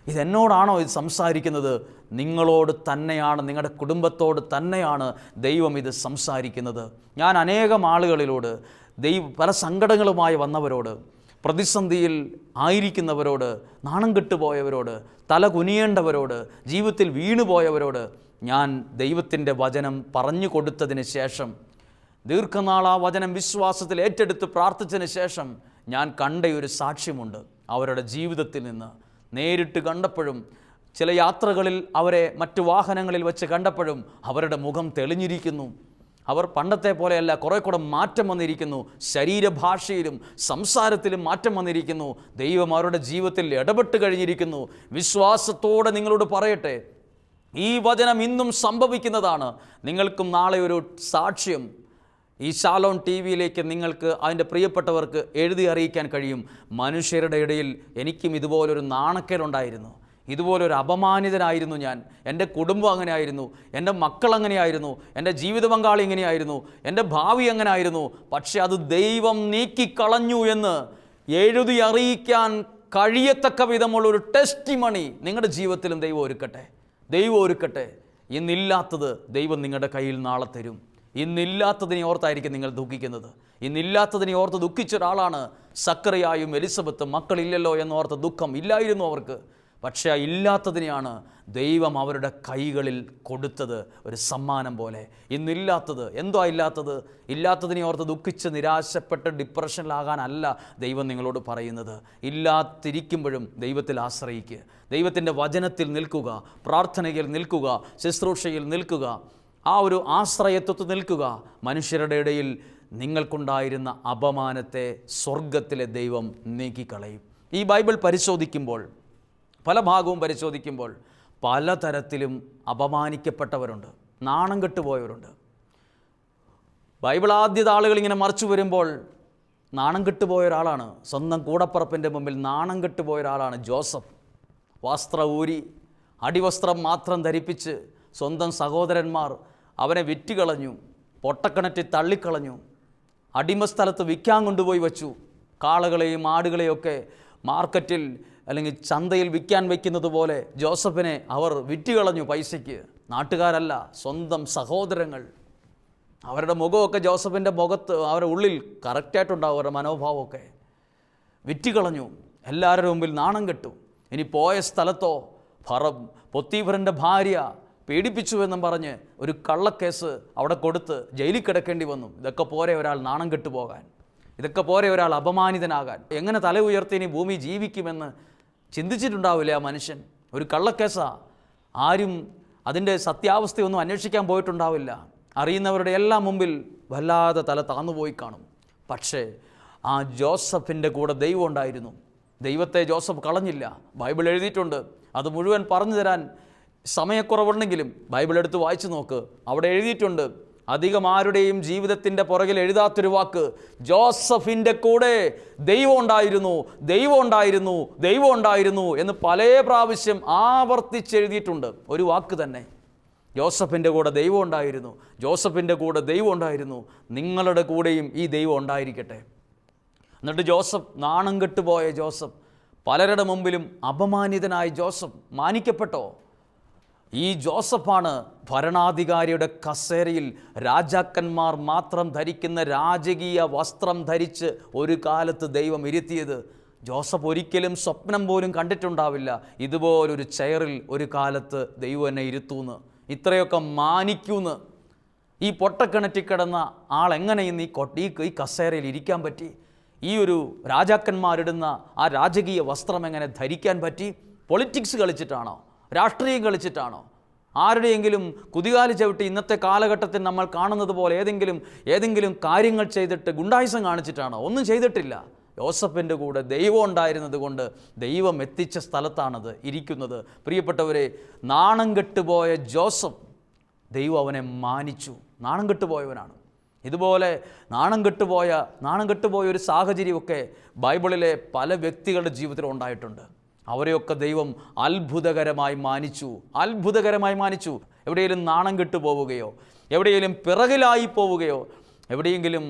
[SPEAKER 1] ഇതെന്നോടാണോ ഇത് സംസാരിക്കുന്നത്? നിങ്ങളോട് തന്നെയാണ്, നിങ്ങളുടെ കുടുംബത്തോട് തന്നെയാണ് ദൈവം ഇത് സംസാരിക്കുന്നത്. ഞാൻ അനേകം ആളുകളിലോട്, പല സങ്കടങ്ങളുമായി വന്നവരോട്, പ്രതിസന്ധിയിൽ ആയിരിക്കുന്നവരോട്, നാണം കെട്ടുപോയവരോട്, തല കുനിയേണ്ടവരോട്, ജീവിതത്തിൽ വീണുപോയവരോട് ഞാൻ ദൈവത്തിൻ്റെ വചനം പറഞ്ഞു കൊടുത്തതിന് ശേഷം, ദീർഘനാൾ ആ വചനം വിശ്വാസത്തിൽ ഏറ്റെടുത്ത് പ്രാർത്ഥിച്ചതിന് ശേഷം ഞാൻ കണ്ട ഒരു സാക്ഷ്യമുണ്ട്. അവരുടെ ജീവിതത്തിൽ നിന്ന് നേരിട്ട് കണ്ടപ്പോഴും, ചില യാത്രകളിൽ അവരെ മറ്റു വാഹനങ്ങളിൽ വെച്ച് കണ്ടപ്പോഴും അവരുടെ മുഖം തെളിഞ്ഞിരിക്കുന്നു. അവർ പണ്ടത്തെ പോലെയല്ല, കുറേ കൂടെ മാറ്റം വന്നിരിക്കുന്നു. ശരീരഭാഷയിലും സംസാരത്തിലും മാറ്റം വന്നിരിക്കുന്നു. ദൈവം അവരുടെ ജീവിതത്തിൽ ഇടപെട്ട് കഴിഞ്ഞിരിക്കുന്നു. വിശ്വാസത്തോടെ നിങ്ങളോട് പറയട്ടെ, ഈ വചനം ഇന്നും സംഭവിക്കുന്നതാണ്. നിങ്ങൾക്കും നാളെ ഒരു സാക്ഷ്യം ഈ ഷാലോൺ TV-യിലേക്ക് നിങ്ങൾക്ക് അതിൻ്റെ പ്രിയപ്പെട്ടവർക്ക് എഴുതി അറിയിക്കാൻ കഴിയും. മനുഷ്യരുടെ ഇടയിൽ എനിക്കും ഇതുപോലൊരു നാണക്കേടുണ്ടായിരുന്നു, ഇതുപോലൊരു അപമാനിതനായിരുന്നു ഞാൻ. എൻ്റെ കുടുംബം അങ്ങനെയായിരുന്നു, എൻ്റെ മക്കൾ അങ്ങനെയായിരുന്നു, എൻ്റെ ജീവിത പങ്കാളി ഇങ്ങനെയായിരുന്നു, എൻ്റെ ഭാവി അങ്ങനെയായിരുന്നു. പക്ഷെ അത് ദൈവം നീക്കിക്കളഞ്ഞു എന്ന് എഴുതി അറിയിക്കാൻ കഴിയത്തക്ക വിധമുള്ളൊരു ടെസ്റ്റിമണി നിങ്ങളുടെ ജീവിതത്തിലും ദൈവം ഒരുക്കട്ടെ. ഇന്നില്ലാത്തത് ദൈവം നിങ്ങളുടെ കയ്യിൽ നാളെ തരും. ഇന്നില്ലാത്തതിനെ ഓർത്തായിരിക്കും നിങ്ങൾ ദുഃഖിക്കുന്നത്. ഇന്നില്ലാത്തതിനെ ഓർത്ത് ദുഃഖിച്ച ഒരാളാണ് സക്കറിയായും എലിസബത്തും. മക്കളില്ലല്ലോ എന്നോർത്ത് ദുഃഖം ഇല്ലായിരുന്നു അവർക്ക്. പക്ഷേ ആ ഇല്ലാത്തതിനെയാണ് ദൈവം അവരുടെ കൈകളിൽ കൊടുത്തത്, ഒരു സമ്മാനം പോലെ. ഇന്നില്ലാത്തത് എന്തോ ഇല്ലാത്തതിനെ ഓർത്ത് ദുഃഖിച്ച് നിരാശപ്പെട്ട് ഡിപ്രഷനിലാകാനല്ല ദൈവം നിങ്ങളോട് പറയുന്നത്. ഇല്ലാതിരിക്കുമ്പോഴും ദൈവത്തിൽ ആശ്രയിക്കുക, ദൈവത്തിൻ്റെ വചനത്തിൽ നിൽക്കുക, പ്രാർത്ഥനയിൽ നിൽക്കുക, ശുശ്രൂഷയിൽ നിൽക്കുക, ആ ഒരു ആശ്രയത്വത്തിൽ നിൽക്കുക. മനുഷ്യരുടെ ഇടയിൽ നിങ്ങൾക്കുണ്ടായിരുന്ന അപമാനത്തെ സ്വർഗത്തിലെ ദൈവം നീക്കിക്കളയും. ഈ ബൈബിൾ പരിശോധിക്കുമ്പോൾ, പല ഭാഗവും പരിശോധിക്കുമ്പോൾ പലതരത്തിലും അപമാനിക്കപ്പെട്ടവരുണ്ട്, നാണം കെട്ടുപോയവരുണ്ട്. ബൈബിൾ ആദ്യത്തെ ആളുകൾ ഇങ്ങനെ മറിച്ചു വരുമ്പോൾ നാണം കെട്ടുപോയ ഒരാളാണ്, സ്വന്തം കൂടപ്പറപ്പിൻ്റെ മുമ്പിൽ നാണം കെട്ടുപോയ ഒരാളാണ് ജോസഫ്. വസ്ത്രം ഊരി അടിവസ്ത്രം മാത്രം ധരിപ്പിച്ച് സ്വന്തം സഹോദരന്മാർ അവനെ വിറ്റുകളഞ്ഞു, പൊട്ടക്കിണറ്റിൽ തള്ളിക്കളഞ്ഞു, അടിമസ്ഥലത്ത് വിൽക്കാൻ കൊണ്ടുപോയി വച്ചു. കാളകളെയും ആടുകളെയൊക്കെ മാർക്കറ്റിൽ അല്ലെങ്കിൽ ചന്തയിൽ വിൽക്കാൻ വയ്ക്കുന്നത് പോലെ ജോസഫിനെ അവർ വിറ്റുകളഞ്ഞു പൈസയ്ക്ക്. നാട്ടുകാരല്ല, സ്വന്തം സഹോദരങ്ങൾ. അവരുടെ മുഖമൊക്കെ ജോസഫിൻ്റെ മുഖത്ത്, അവരുടെ ഉള്ളിൽ കറക്റ്റായിട്ടുണ്ടാവും അവരുടെ മനോഭാവമൊക്കെ. വിറ്റുകളഞ്ഞു, എല്ലാവരുടെ മുമ്പിൽ നാണം കെട്ടു. ഇനി പോയ സ്ഥലത്തോ പൊത്തീഫറിൻ്റെ ഭാര്യ പീഡിപ്പിച്ചു എന്നും പറഞ്ഞ് ഒരു കള്ളക്കേസ് അവിടെ കൊടുത്ത് ജയിലിൽ കിടക്കേണ്ടി വന്നു. ഇതൊക്കെ പോരെ ഒരാൾ നാണം കെട്ടുപോകാൻ, ഇതൊക്കെ പോരെ ഒരാൾ അപമാനിതനാകാൻ. എങ്ങനെ തല ഉയർത്തി ഇനി ഭൂമി ജീവിക്കുമെന്ന് ചിന്തിച്ചിട്ടുണ്ടാവില്ല ആ മനുഷ്യൻ. ഒരു കള്ളക്കേസാ, ആരും അതിൻ്റെ സത്യാവസ്ഥയൊന്നും അന്വേഷിക്കാൻ പോയിട്ടുണ്ടാവില്ല. അറിയുന്നവരുടെ എല്ലാം മുമ്പിൽ വല്ലാതെ തല താന്നുപോയി കാണും. പക്ഷേ ആ ജോസഫിൻ്റെ കൂടെ ദൈവം ഉണ്ടായിരുന്നു. ദൈവത്തെ ജോസഫ് കളഞ്ഞില്ല. ബൈബിൾ എഴുതിയിട്ടുണ്ട്. അത് മുഴുവൻ പറഞ്ഞു തരാൻ സമയക്കുറവുണ്ടെങ്കിലും ബൈബിൾ എടുത്ത് വായിച്ചു നോക്ക്. അവിടെ എഴുതിയിട്ടുണ്ട്. അധികം ആരുടെയും ജീവിതത്തിൻ്റെ പുറകിൽ എഴുതാത്തൊരു വാക്ക്, ജോസഫിൻ്റെ കൂടെ ദൈവം ഉണ്ടായിരുന്നു എന്ന് പല പ്രാവശ്യം ആവർത്തിച്ചെഴുതിയിട്ടുണ്ട്. ഒരു വാക്ക് തന്നെ, ജോസഫിൻ്റെ കൂടെ ദൈവം ഉണ്ടായിരുന്നു. നിങ്ങളുടെ കൂടെയും ഈ ദൈവം ഉണ്ടായിരിക്കട്ടെ. എന്നിട്ട് ജോസഫ്, നാണം കെട്ടുപോയ ജോസഫ്, പലരുടെ മുമ്പിലും അപമാനിതനായ ജോസഫ് മാനിക്കപ്പെട്ടോ? ഈ ജോസഫാണ് ഭരണാധികാരിയുടെ കസേരയിൽ രാജാക്കന്മാർ മാത്രം ധരിക്കുന്ന രാജകീയ വസ്ത്രം ധരിച്ച് ഒരു കാലത്ത് ദൈവം ഇരുത്തിയത്. ജോസഫ് ഒരിക്കലും സ്വപ്നം പോലും കണ്ടിട്ടുണ്ടാവില്ല ഇതുപോലൊരു ചെയറിൽ ഒരു കാലത്ത് ദൈവം എന്നെ ഇരുത്തൂന്ന്, ഇത്രയൊക്കെ മാനിക്കൂന്ന്. ഈ പൊട്ടക്കിണറ്റിൽ കിടന്ന ആളെങ്ങനെ ഇന്ന് ഈ കസേരയിൽ ഇരിക്കാൻ പറ്റി? ഈ ഒരു രാജാക്കന്മാരിടുന്ന ആ രാജകീയ വസ്ത്രം എങ്ങനെ ധരിക്കാൻ പറ്റി? പൊളിറ്റിക്സ് കളിച്ചിട്ടാണോ? രാഷ്ട്രീയം കളിച്ചിട്ടാണോ? ആരുടെയെങ്കിലും കുതികാല് ചവിട്ടി ഇന്നത്തെ കാലഘട്ടത്തിൽ നമ്മൾ കാണുന്നത് പോലെ ഏതെങ്കിലും കാര്യങ്ങൾ ചെയ്തിട്ട് ഗുണ്ടായുസം കാണിച്ചിട്ടാണോ? ഒന്നും ചെയ്തിട്ടില്ല. യോസഫിൻ്റെ കൂടെ ദൈവം ഉണ്ടായിരുന്നത് കൊണ്ട് ദൈവം എത്തിച്ച സ്ഥലത്താണത് ഇരിക്കുന്നത്. പ്രിയപ്പെട്ടവരെ, നാണം കെട്ടുപോയ ജോസഫ്, ദൈവം അവനെ മാനിച്ചു. നാണം കെട്ടുപോയവനാണ്. ഇതുപോലെ നാണം കെട്ടുപോയ ഒരു സാഹചര്യമൊക്കെ ബൈബിളിലെ പല വ്യക്തികളുടെ ജീവിതത്തിൽ ഉണ്ടായിട്ടുണ്ട്. അവരെയൊക്കെ ദൈവം അത്ഭുതകരമായി മാനിച്ചു. എവിടെയെങ്കിലും നാണം കെട്ടു പോവുകയോ, എവിടെയെങ്കിലും പിറകിലായി പോവുകയോ, എവിടെയെങ്കിലും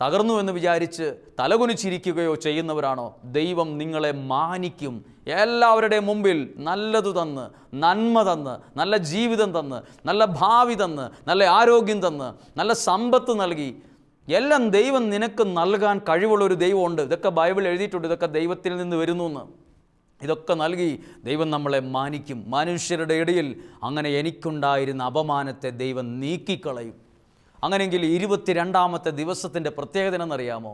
[SPEAKER 1] തകർന്നു എന്ന് വിചാരിച്ച് തലകുനിച്ചിരിക്കുകയോ ചെയ്യുന്നവരാണോ, ദൈവം നിങ്ങളെ മാനിക്കും. എല്ലാവരുടെയും മുമ്പിൽ നല്ലത് തന്ന്, നന്മ തന്ന്, നല്ല ജീവിതം തന്ന്, നല്ല ഭാവി തന്ന്, നല്ല ആരോഗ്യം തന്ന്, നല്ല സമ്പത്ത് നൽകി, എല്ലാം ദൈവം നിനക്ക് നൽകാൻ കഴിവുള്ളൊരു ദൈവമുണ്ട്. ഇതൊക്കെ ബൈബിൾ എഴുതിയിട്ടുണ്ട്. ഇതൊക്കെ ദൈവത്തിൽ നിന്ന് വരുന്നു എന്ന്. ഇതൊക്കെ നൽകി ദൈവം നമ്മളെ മാനിക്കും. മനുഷ്യരുടെ ഇടയിൽ അങ്ങനെ എനിക്കുണ്ടായിരുന്ന അപമാനത്തെ ദൈവം നീക്കിക്കളയും. അങ്ങനെയെങ്കിൽ 22-ാമത്തെ ദിവസത്തിൻ്റെ പ്രത്യേകത എന്നറിയാമോ?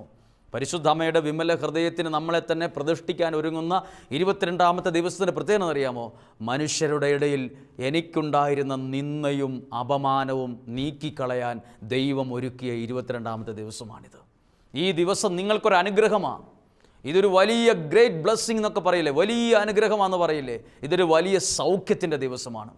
[SPEAKER 1] പരിശുദ്ധ അമ്മയുടെ വിമല ഹൃദയത്തിന് നമ്മളെ തന്നെ പ്രതിഷ്ഠിക്കാൻ ഒരുങ്ങുന്ന 22-ാമത്തെ ദിവസത്തിൻ്റെ പ്രത്യേകത എന്നറിയാമോ? മനുഷ്യരുടെ ഇടയിൽ എനിക്കുണ്ടായിരുന്ന നിന്ദയും അപമാനവും നീക്കിക്കളയാൻ ദൈവം ഒരുക്കിയ 22-ാമത്തെ ദിവസമാണിത്. ഈ ദിവസം നിങ്ങൾക്കൊരു അനുഗ്രഹമാണ്. ഇതൊരു വലിയ ഗ്രേറ്റ് ബ്ലെസ്സിങ് എന്നൊക്കെ പറയില്ലേ, വലിയ അനുഗ്രഹമാണെന്ന് പറയില്ലേ. ഇതൊരു വലിയ സൗഖ്യത്തിൻ്റെ ദിവസമാണ്.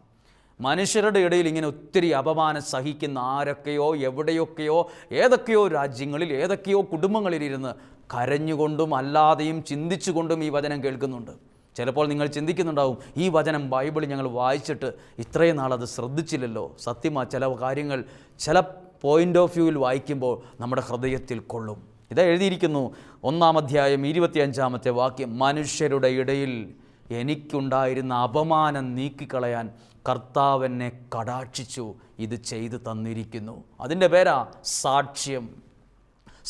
[SPEAKER 1] മനുഷ്യരുടെ ഇടയിൽ ഇങ്ങനെ ഒത്തിരി അപമാനം സഹിക്കുന്ന ആരൊക്കെയോ, എവിടെയൊക്കെയോ, ഏതൊക്കെയോ രാജ്യങ്ങളിൽ, ഏതൊക്കെയോ കുടുംബങ്ങളിലിരുന്ന് കരഞ്ഞുകൊണ്ടും അല്ലാതെയും ചിന്തിച്ചുകൊണ്ടും ഈ വചനം കേൾക്കുന്നുണ്ട്. ചിലപ്പോൾ നിങ്ങൾ ചിന്തിക്കുന്നുണ്ടാവും, ഈ വചനം ബൈബിളിൽ ഞങ്ങൾ വായിച്ചിട്ട് ഇത്രയും നാളത് ശ്രദ്ധിച്ചില്ലല്ലോ. സത്യമാണ്, ചില കാര്യങ്ങൾ ചില പോയിൻ്റ് ഓഫ് വ്യൂവിൽ വായിക്കുമ്പോൾ നമ്മുടെ ഹൃദയത്തിൽ കൊള്ളും. ഇതാ എഴുതിയിരിക്കുന്നു, 1-ാം അധ്യായം 25-ാമത്തെ വാക്യം. മനുഷ്യരുടെ ഇടയിൽ എനിക്കുണ്ടായിരുന്ന അപമാനം നീക്കിക്കളയാൻ കർത്താവ് എന്നെ കടാക്ഷിച്ചു, ഇത് ചെയ്തു തന്നിരിക്കുന്നു. അതിൻ്റെ പേരാ സാക്ഷ്യം.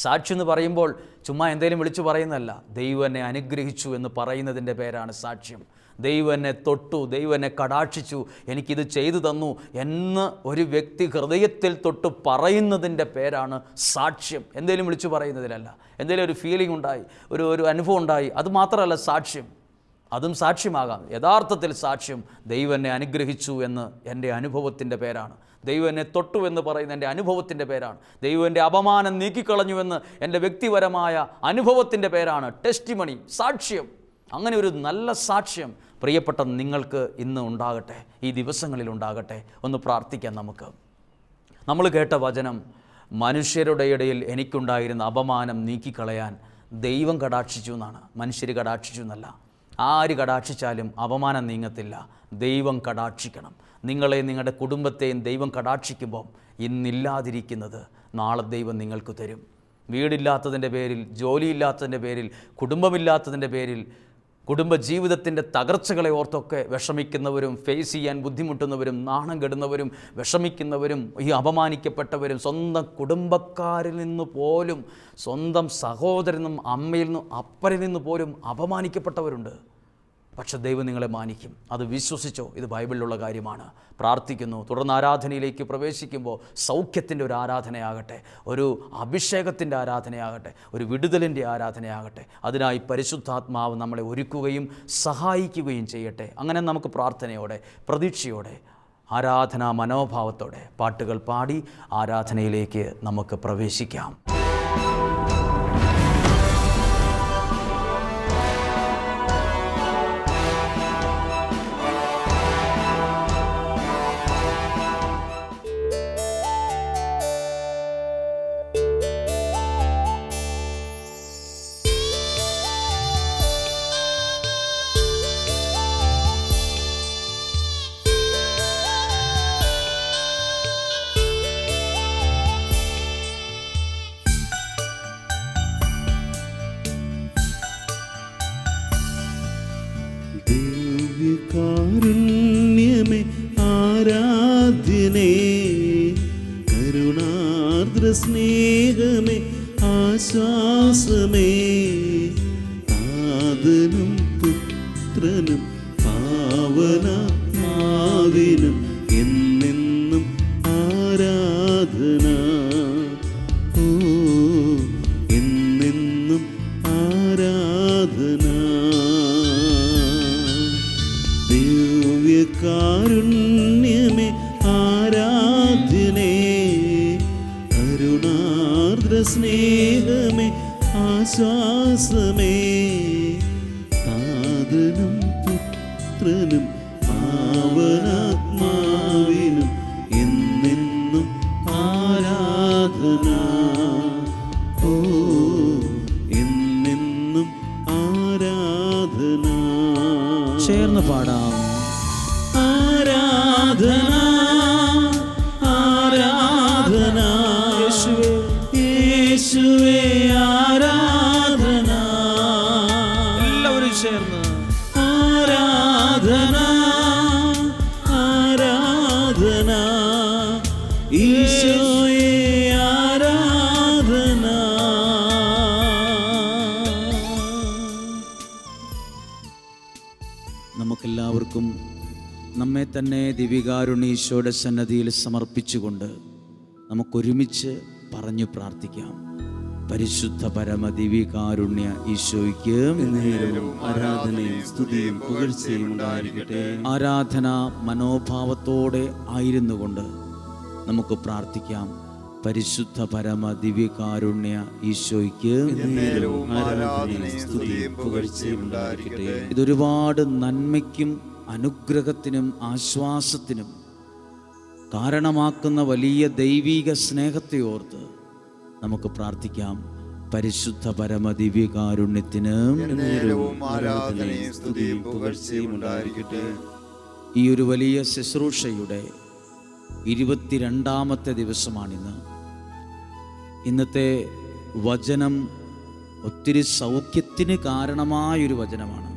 [SPEAKER 1] സാക്ഷ്യം എന്ന് പറയുമ്പോൾ ചുമ്മാ എന്തെങ്കിലും വിളിച്ചു പറയുന്നതല്ല. ദൈവം എന്നെ അനുഗ്രഹിച്ചു എന്ന് പറയുന്നതിൻ്റെ പേരാണ് സാക്ഷ്യം. ദൈവം എന്നെ തൊട്ടു, ദൈവം എന്നെ കടാക്ഷിച്ചു, എനിക്കിത് ചെയ്തു തന്നു എന്ന് ഒരു വ്യക്തി ഹൃദയത്തിൽ തൊട്ട് പറയുന്നതിൻ്റെ പേരാണ് സാക്ഷ്യം. എന്തെങ്കിലും വിളിച്ചു പറയുന്നതിലല്ല. എന്തെങ്കിലും ഒരു ഫീലിംഗ് ഉണ്ടായി, ഒരു അനുഭവം ഉണ്ടായി, അത് മാത്രമല്ല സാക്ഷ്യം. അതും സാക്ഷ്യമാകാം. യഥാർത്ഥത്തിൽ സാക്ഷ്യം ദൈവം എന്നെ അനുഗ്രഹിച്ചു എന്ന് എൻ്റെ അനുഭവത്തിൻ്റെ പേരാണ്. ദൈവം എന്നെ തൊട്ടു എന്ന് പറയുന്ന എൻ്റെ അനുഭവത്തിൻ്റെ പേരാണ്. ദൈവം എൻ്റെ അപമാനം നീക്കിക്കളഞ്ഞുവെന്ന് എൻ്റെ വ്യക്തിപരമായ അനുഭവത്തിൻ്റെ പേരാണ് ടെസ്റ്റിമണി, സാക്ഷ്യം. അങ്ങനെ ഒരു നല്ല സാക്ഷ്യം പ്രിയപ്പെട്ട നിങ്ങൾക്ക് ഇന്ന് ഉണ്ടാകട്ടെ, ഈ ദിവസങ്ങളിൽ ഉണ്ടാകട്ടെ. ഒന്ന് പ്രാർത്ഥിക്കാം നമുക്ക്. നമ്മൾ കേട്ട വചനം, മനുഷ്യരുടെ ഇടയിൽ എനിക്കുണ്ടായിരുന്ന അപമാനം നീക്കിക്കളയാൻ ദൈവം കടാക്ഷിച്ചു എന്നാണ്. മനുഷ്യർ കടാക്ഷിച്ചു എന്നല്ല. ആര് കടാക്ഷിച്ചാലും അപമാനം നീങ്ങത്തില്ല. ദൈവം കടാക്ഷിക്കണം. നിങ്ങളെ, നിങ്ങളുടെ കുടുംബത്തെയും ദൈവം കടാക്ഷിക്കുമ്പോൾ ഇന്നില്ലാതിരിക്കുന്നത് നാളെ ദൈവം നിങ്ങൾക്ക് തരും. വീടില്ലാത്തതിൻ്റെ പേരിൽ, ജോലിയില്ലാത്തതിൻ്റെ പേരിൽ, കുടുംബമില്ലാത്തതിൻ്റെ പേരിൽ, കുടുംബജീവിതത്തിൻ്റെ തകർച്ചകളെ ഓർത്തൊക്കെ വിഷമിക്കുന്നവരും, ഫേസ് ചെയ്യാൻ ബുദ്ധിമുട്ടുന്നവരും, നാണം കെടുന്നവരും, വിഷമിക്കുന്നവരും, ഈ അപമാനിക്കപ്പെട്ടവരും, സ്വന്തം കുടുംബക്കാരിൽ നിന്ന് പോലും, സ്വന്തം സഹോദരനും അമ്മയിൽ നിന്നും അപ്പനിൽ നിന്ന് പോലും അപമാനിക്കപ്പെട്ടവരുണ്ട്. പക്ഷെ ദൈവം നിങ്ങളെ മാനിക്കും. അത് വിശ്വസിച്ചോ? ഇത് ബൈബിളിലുള്ള കാര്യമാണ്. പ്രാർത്ഥിക്കുന്നു. തുടർന്ന് ആരാധനയിലേക്ക് പ്രവേശിക്കുമ്പോൾ സൗഖ്യത്തിൻ്റെ ഒരു ആരാധനയാകട്ടെ, ഒരു അഭിഷേകത്തിൻ്റെ ആരാധനയാകട്ടെ, ഒരു വിടുതലിൻ്റെ ആരാധനയാകട്ടെ. അതിനായി പരിശുദ്ധാത്മാവ് നമ്മളെ ഒരുക്കുകയും സഹായിക്കുകയും ചെയ്യട്ടെ. അങ്ങനെ നമുക്ക് പ്രാർത്ഥനയോടെ, പ്രതീക്ഷയോടെ, ആരാധനാ മനോഭാവത്തോടെ പാട്ടുകൾ പാടി ആരാധനയിലേക്ക് നമുക്ക് പ്രവേശിക്കാം.
[SPEAKER 2] കാരുണ്യമേ ആരാധ്യനേ, കരുണാർദ്ര സ്നേഹമേ ആശ്വാസമേ, താതനും പുത്രനും പാവനാത്മാവിനും എന്നെന്നും ആരാധന. ഓ, എന്നെന്നും ആരാധന. ദിവ്യകാരുണ്യമേ പുത്രനും പാവനാത്മാവിനും എന്നെന്നും ആരാധന. ഓ എന്നെന്നും ആരാധന.
[SPEAKER 1] ചേർന്ന് പാടാം.
[SPEAKER 2] ആരാധന ആരാധന യേശുവേ യേശുവേ ആരാധന.
[SPEAKER 1] എല്ലാവരും ചേർന്ന്
[SPEAKER 2] ആരാധന ആരാധന ഈശോയേ ആരാധന.
[SPEAKER 1] നമുക്കെല്ലാവർക്കും നമ്മെ തന്നെ ദിവ്യകാരുണ്യ സന്നദ്ധിയിൽ സമർപ്പിച്ചുകൊണ്ട് നമുക്കൊരുമിച്ച് പറഞ്ഞു പ്രാർത്ഥിക്കാം. പരിശുദ്ധ പരമ ദിവ്യകാരുണ്യ ഈശോയ്ക്ക്
[SPEAKER 2] ആരാധനയും സ്തുതിയും പുകഴ്ചയും ഉണ്ടായിരിക്കട്ടെ.
[SPEAKER 1] ആരാധന മനോഭാവത്തോടെ ആയിരുന്നുകൊണ്ട് നമുക്ക് പ്രാർത്ഥിക്കാം. പരിശുദ്ധ പരമ ദിവ്യകാരുണ്യ ഈശോയ്ക്ക്
[SPEAKER 2] ആരാധനയും സ്തുതിയും പുകഴ്ചയും ഉണ്ടായിരിക്കട്ടെ.
[SPEAKER 1] ഇതൊരുപാട് നന്മയ്ക്കും അനുഗ്രഹത്തിനും ആശ്വാസത്തിനും കാരണമാക്കുന്ന വലിയ ദൈവിക സ്നേഹത്തെ ഓർത്ത് നമുക്ക് പ്രാർത്ഥിക്കാം. പരിശുദ്ധ പരമ ദിവ്യകാരുണ്യത്തിന്
[SPEAKER 2] ആരാധനയും സ്തുതിയും പുകഴ്ചയും ഉണ്ടായിരിക്കട്ടെ.
[SPEAKER 1] ഈ ഒരു വലിയ ശുശ്രൂഷയുടെ 22ാമത്തെ ദിവസമാണിന്ന്. ഇന്നത്തെ വചനം ഒത്തിരി സൗഖ്യത്തിന് കാരണമായൊരു വചനമാണ്.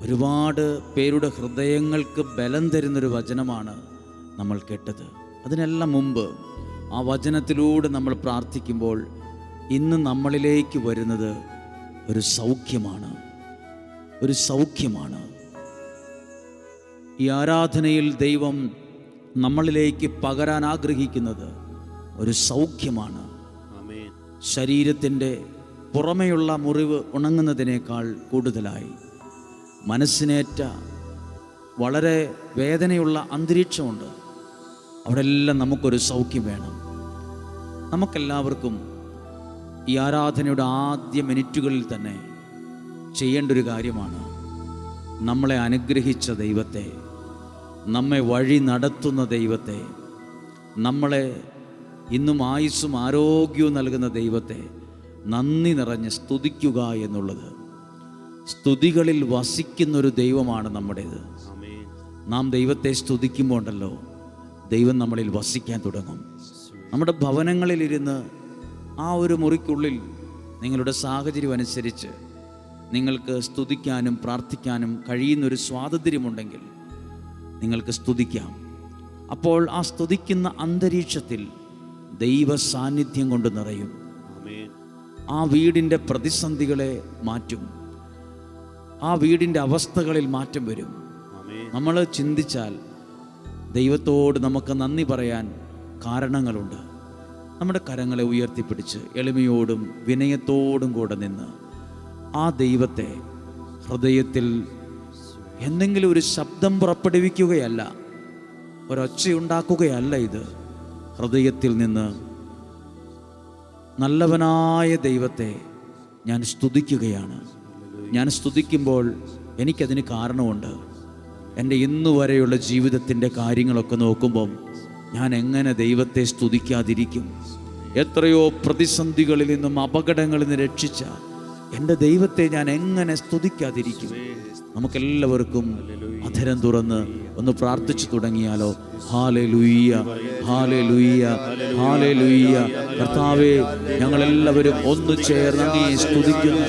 [SPEAKER 1] ഒരുപാട് പേരുടെ ഹൃദയങ്ങൾക്ക് ബലം തരുന്നൊരു വചനമാണ് നമ്മൾ കേട്ടത്. അതിനെല്ലാം മുമ്പ് ആ വചനത്തിലൂടെ നമ്മൾ പ്രാർത്ഥിക്കുമ്പോൾ ഇന്ന് നമ്മളിലേക്ക് വരുന്നത് ഒരു സൗഖ്യമാണ്. ഒരു സൗഖ്യമാണ്. ഈ ആരാധനയിൽ ദൈവം നമ്മളിലേക്ക് പകരാൻ ആഗ്രഹിക്കുന്നത് ഒരു സൗഖ്യമാണ്. ശരീരത്തിൻ്റെ പുറമെയുള്ള മുറിവ് ഉണങ്ങുന്നതിനേക്കാൾ കൂടുതലായി മനസ്സിനേറ്റ വളരെ വേദനയുള്ള അന്തരീക്ഷമുണ്ട്. അവിടെ എല്ലാം നമുക്കൊരു സൗഖ്യം വേണം. നമുക്കെല്ലാവർക്കും ഈ ആരാധനയുടെ ആദ്യ മിനിറ്റുകളിൽ തന്നെ ചെയ്യേണ്ട ഒരു കാര്യമാണ് നമ്മളെ അനുഗ്രഹിച്ച ദൈവത്തെ, നമ്മെ വഴി നടത്തുന്ന ദൈവത്തെ, നമ്മളെ ഇന്നും ആയുസ്സും ആരോഗ്യവും നൽകുന്ന ദൈവത്തെ നന്ദി നിറഞ്ഞ് സ്തുതിക്കുക എന്നുള്ളത്. സ്തുതികളിൽ വസിക്കുന്നൊരു ദൈവമാണ് നമ്മുടേത്. നാം ദൈവത്തെ സ്തുതിക്കുമ്പോൾ ഉണ്ടല്ലോ, ദൈവം നമ്മളിൽ വസിക്കാൻ തുടങ്ങും. നമ്മുടെ ഭവനങ്ങളിലിരുന്ന് ആ ഒരു മുറിക്കുള്ളിൽ നിങ്ങളുടെ സാഹചര്യം അനുസരിച്ച് നിങ്ങൾക്ക് സ്തുതിക്കാനും പ്രാർത്ഥിക്കാനും കഴിയുന്നൊരു സ്വാതന്ത്ര്യമുണ്ടെങ്കിൽ നിങ്ങൾക്ക് സ്തുതിക്കാം. അപ്പോൾ ആ സ്തുതിക്കുന്ന അന്തരീക്ഷത്തിൽ ദൈവ സാന്നിധ്യം കൊണ്ട് നിറയും. ആ വീടിൻ്റെ പ്രതിസന്ധികളെ മാറ്റും. ആ വീടിൻ്റെ അവസ്ഥകളിൽ മാറ്റം വരും. നമ്മൾ ചിന്തിച്ചാൽ ദൈവത്തോട് നമുക്ക് നന്ദി പറയാൻ കാരണങ്ങളുണ്ട്. നമ്മുടെ കരങ്ങളെ ഉയർത്തിപ്പിടിച്ച് എളിമയോടും വിനയത്തോടും കൂടെ നിന്ന് ആ ദൈവത്തെ ഹൃദയത്തിൽ എന്തെങ്കിലും ഒരു ശബ്ദം പുറപ്പെടുവിക്കുകയല്ല, ഒരൊച്ചയുണ്ടാക്കുകയല്ല. ഇത് ഹൃദയത്തിൽ നിന്ന് നല്ലവനായ ദൈവത്തെ ഞാൻ സ്തുതിക്കുകയാണ്. ഞാൻ സ്തുതിക്കുമ്പോൾ എനിക്കതിന് കാരണമുണ്ട്. എൻ്റെ ഇന്നുവരെയുള്ള ജീവിതത്തിൻ്റെ കാര്യങ്ങളൊക്കെ നോക്കുമ്പം ഞാൻ എങ്ങനെ ദൈവത്തെ സ്തുതിക്കാതിരിക്കും? എത്രയോ പ്രതിസന്ധികളിൽ നിന്നും അപകടങ്ങളിൽ നിന്ന് രക്ഷിച്ച എൻ്റെ ദൈവത്തെ ഞാൻ എങ്ങനെ സ്തുതിക്കാതിരിക്കും? നമുക്കെല്ലാവർക്കും അധരം തുറന്ന് ഒന്ന് പ്രാർത്ഥിച്ചു തുടങ്ങിയാലോ? Hallelujah, hallelujah, hallelujah. കർത്താവേ, ഞങ്ങളെല്ലാവരും ഒന്ന് ചേർന്ന് അങ്ങയെ സ്തുതിക്കുന്നു.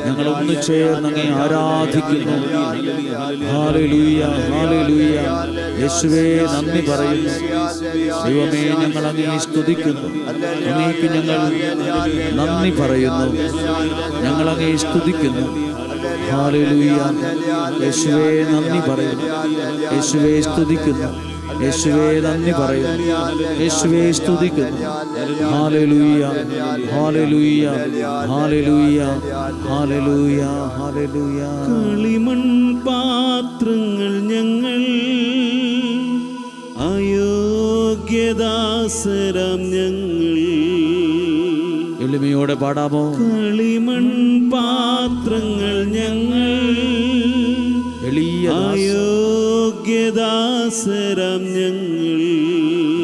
[SPEAKER 1] ഞങ്ങളൊന്ന് ചേർന്ന് അങ്ങയെ ആരാധിക്കുന്നു. Hallelujah, hallelujah. യേശുവേ, നന്ദി പറയുന്നു. ദൈവമേ, ഞങ്ങൾ അങ്ങയെ സ്തുതിക്കുന്നു. അങ്ങേക്ക് ഞങ്ങൾ നന്ദി പറയുന്നു. ഞങ്ങൾ അങ്ങയെ സ്തുതിക്കുന്നു. ഹല്ലേലൂയ. യേശുവേ, നന്ദി പറയുന്നു. യേശുവേ, സ്തുതിക്കുന്നു. യേശുവേ, നന്ദി പറയുന്നു. യേശുവേ, സ്തുതിക്കുന്നു. Hallelujah, hallelujah, hallelujah, hallelujah, hallelujah.
[SPEAKER 2] കളിമൺ പാത്രങ്ങൾ ഞങ്ങൾ, അയോഗ്യദാസരാം ഞങ്ങൾ.
[SPEAKER 1] എളിമയോടെ പാടാമോ?
[SPEAKER 2] കളിമൺ പാത്രങ്ങൾ ഞങ്ങൾ,
[SPEAKER 1] എളിയ
[SPEAKER 2] അയോഗ്യദാസരാം ഞങ്ങൾ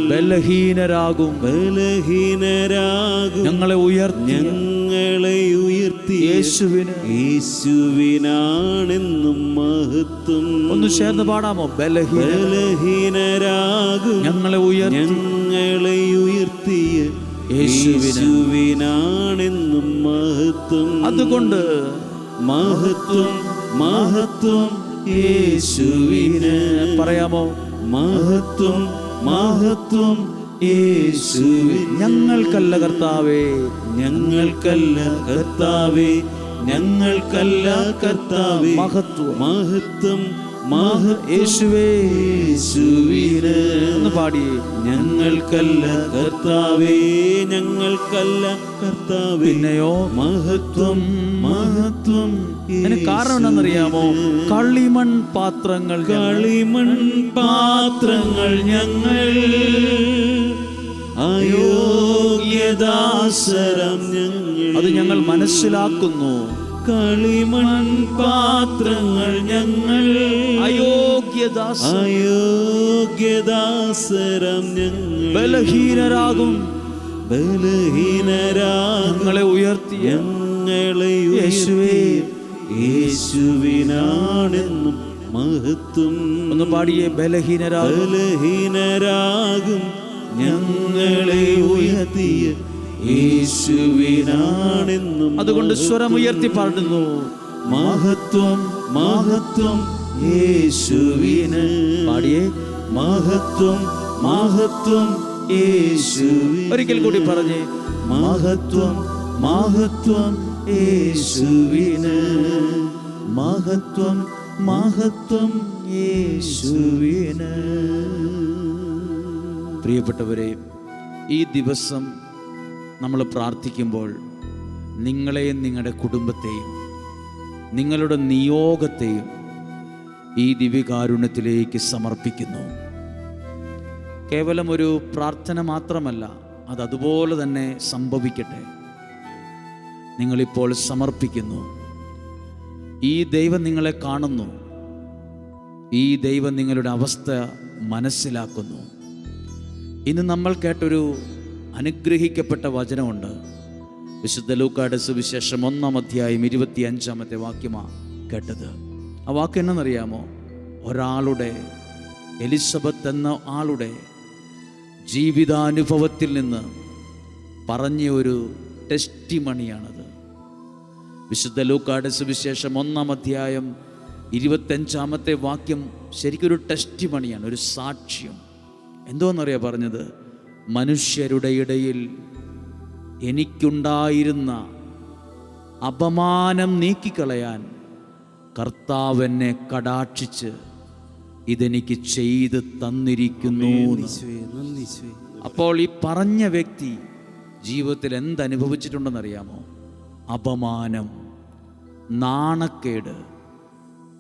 [SPEAKER 1] ബലഹീനരാകും ഞങ്ങളെ ഉയർത്തി
[SPEAKER 2] യേശുവിനാണെന്നും മഹത്വം.
[SPEAKER 1] ഒന്ന് ചേർന്ന് പാടാമോ?
[SPEAKER 2] ബലഹീനരാകും ഞങ്ങളെ ഉയർത്തിയ യേശുവിനാണെന്നും മഹത്വം.
[SPEAKER 1] അതുകൊണ്ട്
[SPEAKER 2] മഹത്വം മഹത്വം യേശുവിന്.
[SPEAKER 1] പറയാമോ?
[SPEAKER 2] മഹത്വം മഹത്വം യേശുവിന്.
[SPEAKER 1] ഞങ്ങൾക്കല്ല കർത്താവേ,
[SPEAKER 2] ഞങ്ങൾക്കല്ല കർത്താവേ, ഞങ്ങൾക്കല്ല കർത്താവേ,
[SPEAKER 1] മഹത്വം
[SPEAKER 2] മഹത്വം
[SPEAKER 1] യേശുവിന്. ഒന്ന് പാടിയേ.
[SPEAKER 2] ഞങ്ങൾക്കല്ല കർത്താവേ, ഞങ്ങൾക്കല്ല കർത്താവേ,
[SPEAKER 1] പിന്നെയോ
[SPEAKER 2] മഹത്വം മഹത്വം.
[SPEAKER 1] അതിന് കാരണം എന്താണെന്നറിയാമോ? കളിമൺ പാത്രങ്ങൾ
[SPEAKER 2] ഞങ്ങൾ അയോഗ്യദാസരം ഞങ്ങൾ.
[SPEAKER 1] അത് ഞങ്ങൾ മനസ്സിലാക്കുന്നു.
[SPEAKER 2] കളിമൺ പാത്രങ്ങൾ ഞങ്ങൾ അയോഗ്യദാസരം ഞങ്ങൾ.
[SPEAKER 1] ബലഹീനരാകും
[SPEAKER 2] ഞങ്ങളെ
[SPEAKER 1] ഉയർത്തിയ
[SPEAKER 2] യേശുവിനാണെന്നും മഹത്വം.
[SPEAKER 1] ഒന്ന് പാടിയേ.
[SPEAKER 2] ബലഹീനരാകും ഞങ്ങളെ ഉയർത്തിയ യേശുവിനാണെന്നും.
[SPEAKER 1] അതുകൊണ്ട് സ്വരമുയർത്തി പാടുന്നു.
[SPEAKER 2] മഹത്വം മഹത്വം യേശുവിന്.
[SPEAKER 1] പാടിയേ.
[SPEAKER 2] മഹത്വം മഹത്വം യേശുവിന്.
[SPEAKER 1] ഒരിക്കൽ കൂടി പറഞ്ഞേ.
[SPEAKER 2] മഹത്വം മഹത്വം യേശുവിന്. മഹത്വം മഹത്വം യേശുവിന്.
[SPEAKER 1] പ്രിയപ്പെട്ടവരെ, ഈ ദിവസം നമ്മൾ പ്രാർത്ഥിക്കുമ്പോൾ നിങ്ങളെയും നിങ്ങളുടെ കുടുംബത്തെയും നിങ്ങളുടെ നിയോഗത്തെയും ഈ ദിവ്യകാരുണ്യത്തിലേക്ക് സമർപ്പിക്കുന്നു. കേവലം ഒരു പ്രാർത്ഥന മാത്രമല്ല, അതുപോലെ തന്നെ സംഭവിക്കട്ടെ. നിങ്ങളിപ്പോൾ സമർപ്പിക്കുന്നു. ഈ ദൈവം നിങ്ങളെ കാണുന്നു. ഈ ദൈവം നിങ്ങളുടെ അവസ്ഥ മനസ്സിലാക്കുന്നു. ഇന്ന് നമ്മൾ കേട്ടൊരു അനുഗ്രഹിക്കപ്പെട്ട വചനമുണ്ട്. വിശുദ്ധ ലൂക്കായുടെ സുവിശേഷം 1-ാം അധ്യായം 25-ാമത്തെ വാക്യമാണ് കേട്ടത്. ആ വാക്യം എന്നറിയാമോ? ഒരാളുടെ, എലിസബത്ത് എന്ന ആളുടെ ജീവിതാനുഭവത്തിൽ നിന്ന് പറഞ്ഞ ഒരു ടെസ്റ്റിമണിയാണത്. വിശുദ്ധ ലൂക്കായുടെ സുവിശേഷം 1-ാം അധ്യായം 25-ാമത്തെ വാക്യം ശരിക്കൊരു ടെസ്റ്റിമണിയാണ്, ഒരു സാക്ഷ്യം. എന്തോന്നറിയാ പറഞ്ഞത്? മനുഷ്യരുടെ ഇടയിൽ എനിക്കുണ്ടായിരുന്ന അപമാനം നീക്കിക്കളയാൻ കർത്താവ് എന്നെ കടാക്ഷിച്ച് ഇതെനിക്ക് ചെയ്ത് തന്നിരിക്കുന്നു. അപ്പോൾ ഈ പറഞ്ഞ വ്യക്തി ജീവിതത്തിൽ എന്തനുഭവിച്ചിട്ടുണ്ടെന്നറിയാമോ? അപമാനം, നാണക്കേട്,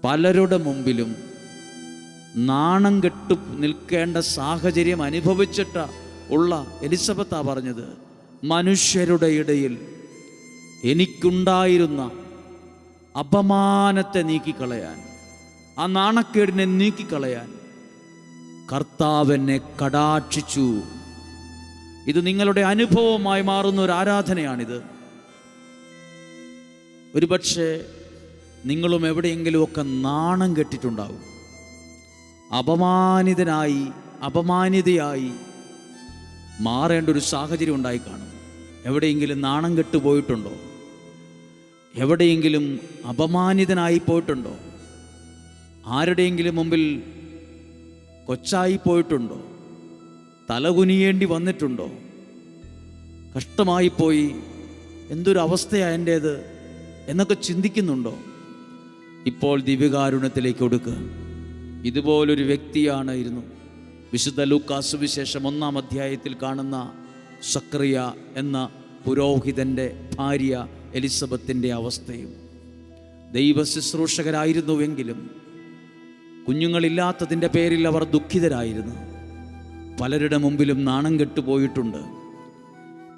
[SPEAKER 1] പലരുടെ മുമ്പിലും നാണം കെട്ടു നിൽക്കേണ്ട സാഹചര്യം അനുഭവിച്ചിട്ട് ഉള്ള എലിസബത്താ പറഞ്ഞത്, മനുഷ്യരുടെ ഇടയിൽ എനിക്കുണ്ടായിരുന്ന അപമാനത്തെ നീക്കിക്കളയാൻ, ആ നാണക്കേടിനെ നീക്കിക്കളയാൻ കർത്താവ് എന്നെ കടാക്ഷിച്ചു. ഇത് നിങ്ങളുടെ അനുഭവമായി മാറുന്ന ഒരു ആരാധനയാണിത്. ഒരുപക്ഷെ നിങ്ങളും എവിടെയെങ്കിലുമൊക്കെ നാണം കെട്ടിട്ടുണ്ടാവും. അപമാനിതയായി മാറേണ്ട ഒരു സാഹചര്യം ഉണ്ടായി കാണും. എവിടെയെങ്കിലും നാണം കെട്ടുപോയിട്ടുണ്ടോ? എവിടെയെങ്കിലും അപമാനിതനായി പോയിട്ടുണ്ടോ? ആരുടെയെങ്കിലും മുമ്പിൽ കൊച്ചായി പോയിട്ടുണ്ടോ? തലകുനിയേണ്ടി വന്നിട്ടുണ്ടോ? കഷ്ടമായിപ്പോയി, എന്തൊരു അവസ്ഥയാണ് എൻ്റേത് എന്നൊക്കെ ചിന്തിക്കുന്നുണ്ടോ? ഇപ്പോൾ ദിവ്യകാരുണ്യത്തിലേക്ക് കൊടുക്കുക. ഇതുപോലൊരു വ്യക്തിയായിരുന്നു വിശുദ്ധ ലൂക്കാസ് സുവിശേഷം 1-ാം അധ്യായത്തിൽ കാണുന്ന സക്കറിയ എന്ന പുരോഹിതൻ്റെ ഭാര്യ എലിസബത്തിൻ്റെ അവസ്ഥയും. ദൈവ ശുശ്രൂഷകരായിരുന്നുവെങ്കിലും കുഞ്ഞുങ്ങളില്ലാത്തതിൻ്റെ പേരിൽ അവർ ദുഃഖിതരായിരുന്നു. പലരുടെ മുമ്പിലും നാണം കെട്ടുപോയിട്ടുണ്ട്.